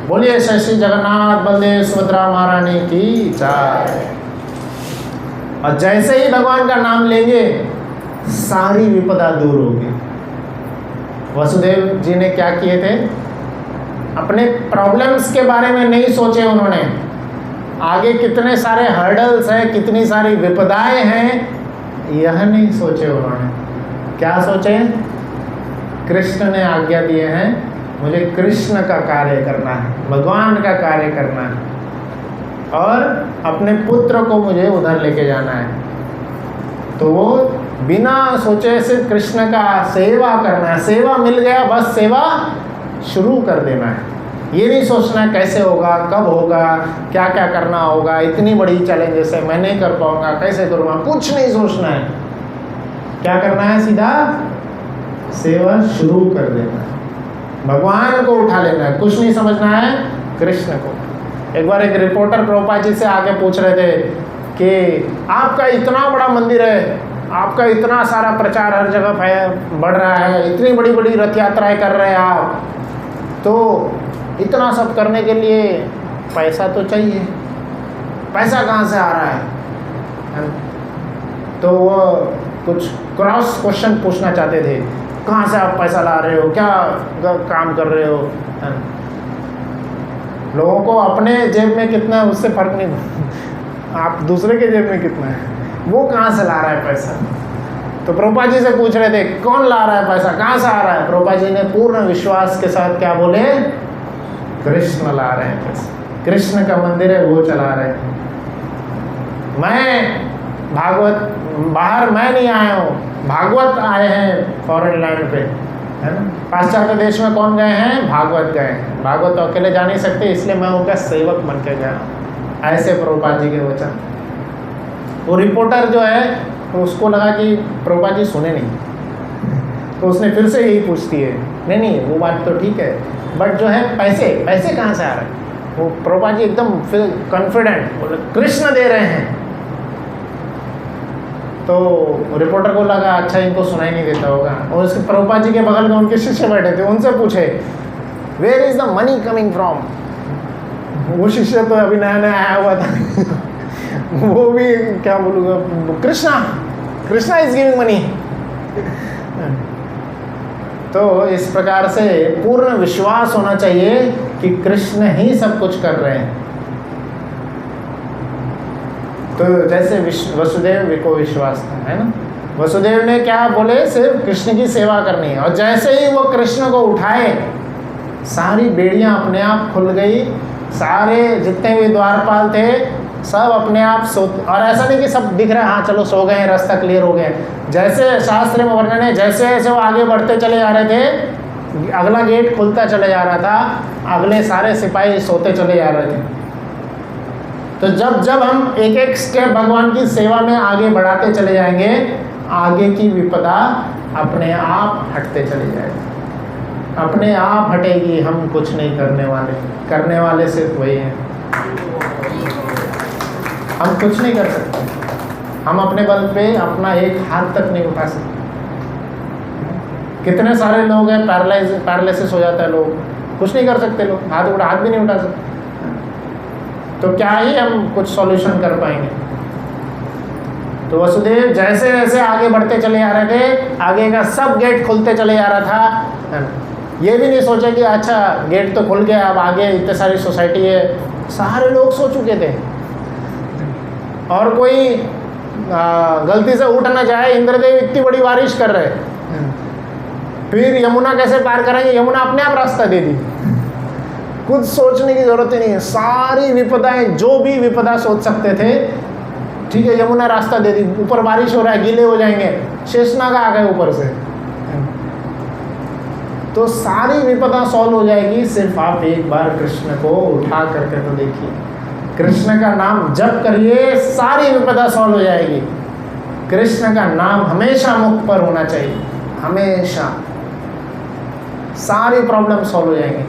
बोलिए श्री जगन्नाथ बलदेव सुभद्रा महारानी की जय। और जैसे ही भगवान का नाम लेंगे सारी विपदा दूर होगी। वसुदेव जी ने क्या किए थे? अपने प्रॉब्लम्स के बारे में नहीं सोचे उन्होंने, आगे कितने सारे हर्डल्स हैं, कितनी सारी विपदाएं हैं, यह नहीं सोचे उन्होंने। क्या सोचे? कृष्ण ने आज्ञा दिए हैं, मुझे कृष्ण का कार्य करना है, भगवान का कार्य करना है, और अपने पुत्र को मुझे उधर लेके जाना है। तो वो बिना सोचे सिर्फ कृष्ण का सेवा करना है। सेवा मिल गया, बस सेवा शुरू कर देना है। ये नहीं सोचना कैसे होगा, कब होगा, क्या क्या करना होगा, इतनी बड़ी चैलेंजेस है, मैं नहीं कर पाऊंगा, कैसे करूँगा, कुछ नहीं सोचना है। क्या करना है? सीधा सेवा शुरू कर देना है, भगवान को उठा लेना है, कुछ नहीं समझना है, कृष्ण को। एक बार एक रिपोर्टर प्रभुपाद जी से आके पूछ रहे थे कि आपका इतना बड़ा मंदिर है, आपका इतना सारा प्रचार हर जगह बढ़ रहा है, इतनी बड़ी बड़ी रथ यात्राएं कर रहे हैं आप, तो इतना सब करने के लिए पैसा तो चाहिए, पैसा कहाँ से आ रहा है? तो वो कुछ क्रॉस क्वेश्चन पूछना चाहते थे, कहाँ से आप पैसा ला रहे हो, क्या काम कर रहे हो? लोगों को अपने जेब में कितना है उससे फर्क नहीं, आप दूसरे के जेब में कितना है, वो कहाँ से ला रहा है पैसा। तो प्रभुपाद जी से पूछ रहे थे कौन ला रहा है पैसा, कहाँ से आ रहा है? प्रभुपाद जी ने पूर्ण विश्वास के साथ क्या बोले? कृष्ण ला रहे हैं पैसा, कृष्ण का मंदिर है वो चला रहे हैं। मैं भागवत बाहर मैं नहीं आया हूँ, भागवत आए हैं फॉरेन लैंड पे, है ना। पाश्चात्य देश में कौन गए हैं? भागवत गए हैं। भागवत तो अकेले जा नहीं सकते, इसलिए मैं उनका सेवक बन के गया। ऐसे प्रभुपाद जी के वचन। वो रिपोर्टर जो है तो उसको लगा कि प्रभुपाद जी सुने नहीं, तो उसने फिर से यही पूछती है, नहीं वो बात तो ठीक है, बट जो है पैसे कहाँ से आ रहे हैं? वो प्रभुपाद जी एकदम कॉन्फिडेंट बोले कृष्ण दे रहे हैं। तो रिपोर्टर को लगा अच्छा इनको सुनाई नहीं देता होगा, और उसके प्रभुपाद जी के बगल में उनके शिष्य बैठे थे, उनसे पूछे where is the money coming from. वो शिष्य तो अभी नया नया आया हुआ था वो भी क्या बोलूँगा, कृष्णा इज गिविंग मनी। तो इस प्रकार से पूर्ण विश्वास होना चाहिए कि कृष्ण ही सब कुछ कर रहे हैं। तो जैसे वसुदेव को विश्वास था, है ना, वसुदेव ने क्या बोले, सिर्फ कृष्ण की सेवा करनी है, और जैसे ही वो कृष्ण को उठाए सारी बेड़ियां अपने आप खुल गई, सारे जितने भी द्वारपाल थे सब अपने आप सो, और ऐसा नहीं कि सब दिख रहा है हाँ चलो सो गए, रास्ता क्लियर हो गया। जैसे शास्त्र में वर्णन है, जैसे जैसे वो आगे बढ़ते चले जा रहे थे, अगला गेट खुलता चले जा रहा था, अगले सारे सिपाही सोते चले जा रहे थे। तो जब जब हम एक एक स्टेप भगवान की सेवा में आगे बढ़ाते चले जाएंगे, आगे की विपदा अपने आप हटते चले जाएगी, अपने आप हटेगी। हम कुछ नहीं करने वाले सिर्फ वही हैं। हम कुछ नहीं कर सकते, हम अपने बल पे अपना एक हाथ तक नहीं उठा सकते। कितने सारे लोग हैं पैरालिसिस हो जाता है, लोग कुछ नहीं कर सकते, लोग हाथ भी नहीं उठा सकते। तो क्या ही हम कुछ सॉल्यूशन कर पाएंगे। तो वसुदेव जैसे जैसे आगे बढ़ते चले जा रहे थे, आगे का सब गेट खुलते चले जा रहा था। ये भी नहीं सोचा कि अच्छा गेट तो खुल गया, अब आगे इतने सारी सोसाइटी है, सारे लोग सो चुके थे, और कोई गलती से उठ ना जाए। इंद्रदेव इतनी बड़ी बारिश कर रहे, फिर यमुना कैसे पार करेंगे, यमुना अपने आप रास्ता दे दी, कुछ सोचने की जरूरत ही नहीं है। सारी विपदाएं, जो भी विपदा सोच सकते थे, ठीक है, यमुना रास्ता दे दी। ऊपर बारिश हो रहा है, गीले हो जाएंगे, शेषनाग आ गए ऊपर से, तो सारी विपदा सॉल्व हो जाएगी। सिर्फ आप एक बार कृष्ण को उठा करके तो देखिए, कृष्ण का नाम जप करिए, सारी विपदा सॉल्व हो जाएगी। कृष्ण का नाम हमेशा मुख पर होना चाहिए, हमेशा, सारी प्रॉब्लम सॉल्व हो जाएंगी।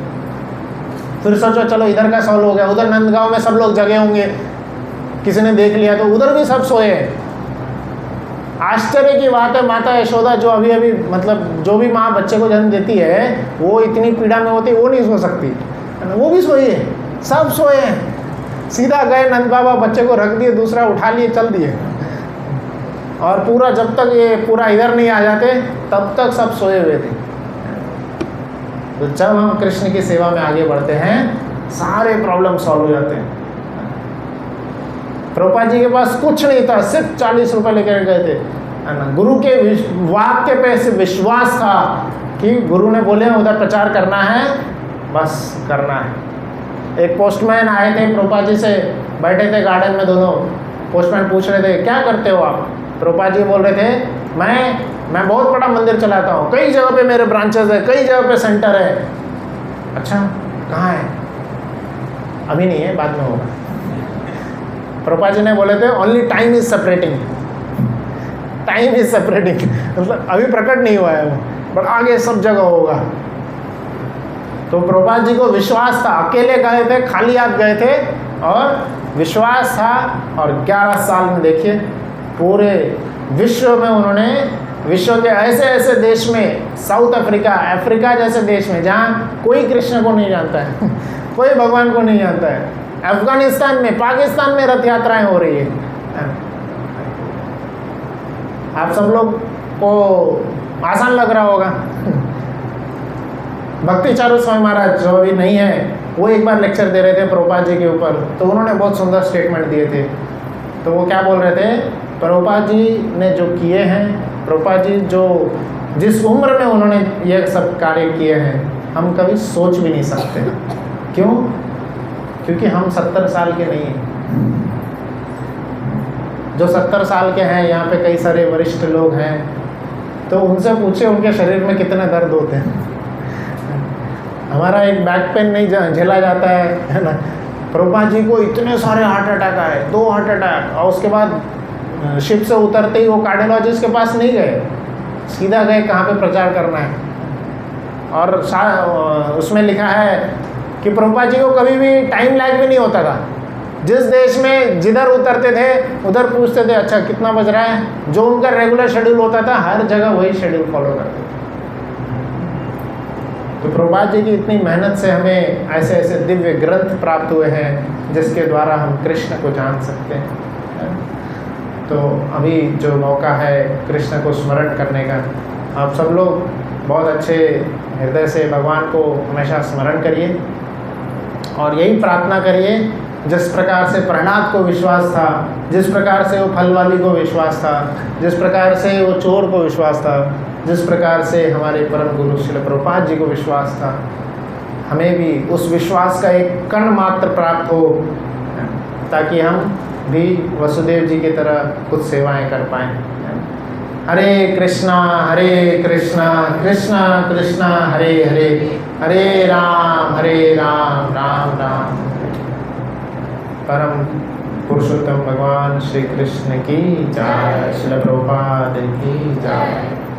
फिर सोचो चलो इधर का सॉल्व हो गया, उधर नंदगांव में सब लोग जगे होंगे, किसी ने देख लिया तो उधर भी सब सोए। आश्चर्य की बात है, माता यशोदा जो अभी अभी मतलब जो भी माँ बच्चे को जन्म देती है, वो इतनी पीड़ा में होती है, वो नहीं सो सकती, वो भी सोई है, सब सोए हैं। सीधा गए नंद बाबा, बच्चे को रख दिए, दूसरा उठा लिए, चल दिए, और पूरा जब तक ये पूरा इधर नहीं आ जाते तब तक सब सोए हुए थे। तो जब हम कृष्ण की सेवा में आगे बढ़ते हैं, सारे प्रॉब्लम सॉल्व हो जाते हैं। प्रभुपाद जी के पास कुछ नहीं था, सिर्फ 40 रुपए लेकर गए थे, है ना। गुरु के वाक्य पे से विश्वास था कि गुरु ने बोले उधर प्रचार करना है, बस करना है। एक पोस्टमैन आए थे, प्रभुपाद जी से बैठे थे गार्डन में दोनों। पोस्टमैन पूछ रहे थे क्या करते हो आप? प्रभुपाद जी बोल रहे थे मैं बहुत बड़ा मंदिर चलाता हूँ, कई जगह पे मेरे ब्रांचेस है, कई जगह पे सेंटर है। अच्छा कहाँ है? अभी नहीं है, बाद में होगा। प्रभुपाद जी ने बोले थे only time is separating, time is separating, मतलब अभी प्रकट नहीं हुआ है वो, पर आगे सब जगह होगा। तो प्रभुपाद जी को विश्वास था, अकेले गए थे, खाली हाथ गए थे, और विश्वास था। और 11 साल में देखिए पूरे विश्व में उन्होंने, विश्व के ऐसे ऐसे देश में, साउथ अफ्रीका जैसे देश में जहाँ कोई कृष्ण को नहीं जानता है कोई भगवान को नहीं जानता है, अफगानिस्तान में, पाकिस्तान में रथ यात्राएं हो रही है। आप सब लोग को आसान लग रहा होगा भक्ति चारू स्वामी महाराज जो अभी नहीं है, वो एक बार लेक्चर दे रहे थे प्रभुपाद जी के ऊपर, तो उन्होंने बहुत सुंदर स्टेटमेंट दिए थे। तो वो क्या बोल रहे थे, प्रभुपाद जी ने जो किए हैं, प्रभुपाद जी जो जिस उम्र में उन्होंने ये सब कार्य किए हैं, हम कभी सोच भी नहीं सकते। क्यों? क्योंकि हम 70 साल के नहीं हैं। जो 70 साल के हैं, यहाँ पे कई सारे वरिष्ठ लोग हैं, तो उनसे पूछे उनके शरीर में कितने दर्द होते हैं। हमारा एक बैक पेन नहीं झेला जाता है ना। प्रभुपाद जी को इतने सारे हार्ट अटैक आए, 2 हार्ट अटैक, और उसके बाद शिप से उतरते ही वो कार्डियोलॉजिस्ट के पास नहीं गए, सीधा गए कहाँ पे प्रचार करना है। और उसमें लिखा है कि प्रभुपाद जी को कभी भी टाइम लैग भी नहीं होता था। जिस देश में जिधर उतरते थे उधर पूछते थे अच्छा कितना बज रहा है, जो उनका रेगुलर शेड्यूल होता था हर जगह वही शेड्यूल फॉलो करते थे। तो प्रभुपाद जी की इतनी मेहनत से हमें ऐसे ऐसे दिव्य ग्रंथ प्राप्त हुए हैं जिसके द्वारा हम कृष्ण को जान सकते हैं। तो अभी जो मौका है कृष्ण को स्मरण करने का, आप सब लोग बहुत अच्छे हृदय से भगवान को हमेशा स्मरण करिए और यही प्रार्थना करिए जिस प्रकार से प्रहलाद को विश्वास था, जिस प्रकार से वो फल वाली को विश्वास था, जिस प्रकार से वो चोर को विश्वास था, जिस प्रकार से हमारे परम गुरु श्रील प्रभुपाद जी को विश्वास था, हमें भी उस विश्वास का एक कण मात्र प्राप्त हो ताकि हम भी वसुदेव जी की तरह कुछ सेवाएं कर पाएं। हरे कृष्णा कृष्णा कृष्णा हरे हरे, हरे राम राम राम। परम पुरुषोत्तम भगवान श्री कृष्ण की जय, श्रील प्रभुपाद की जय।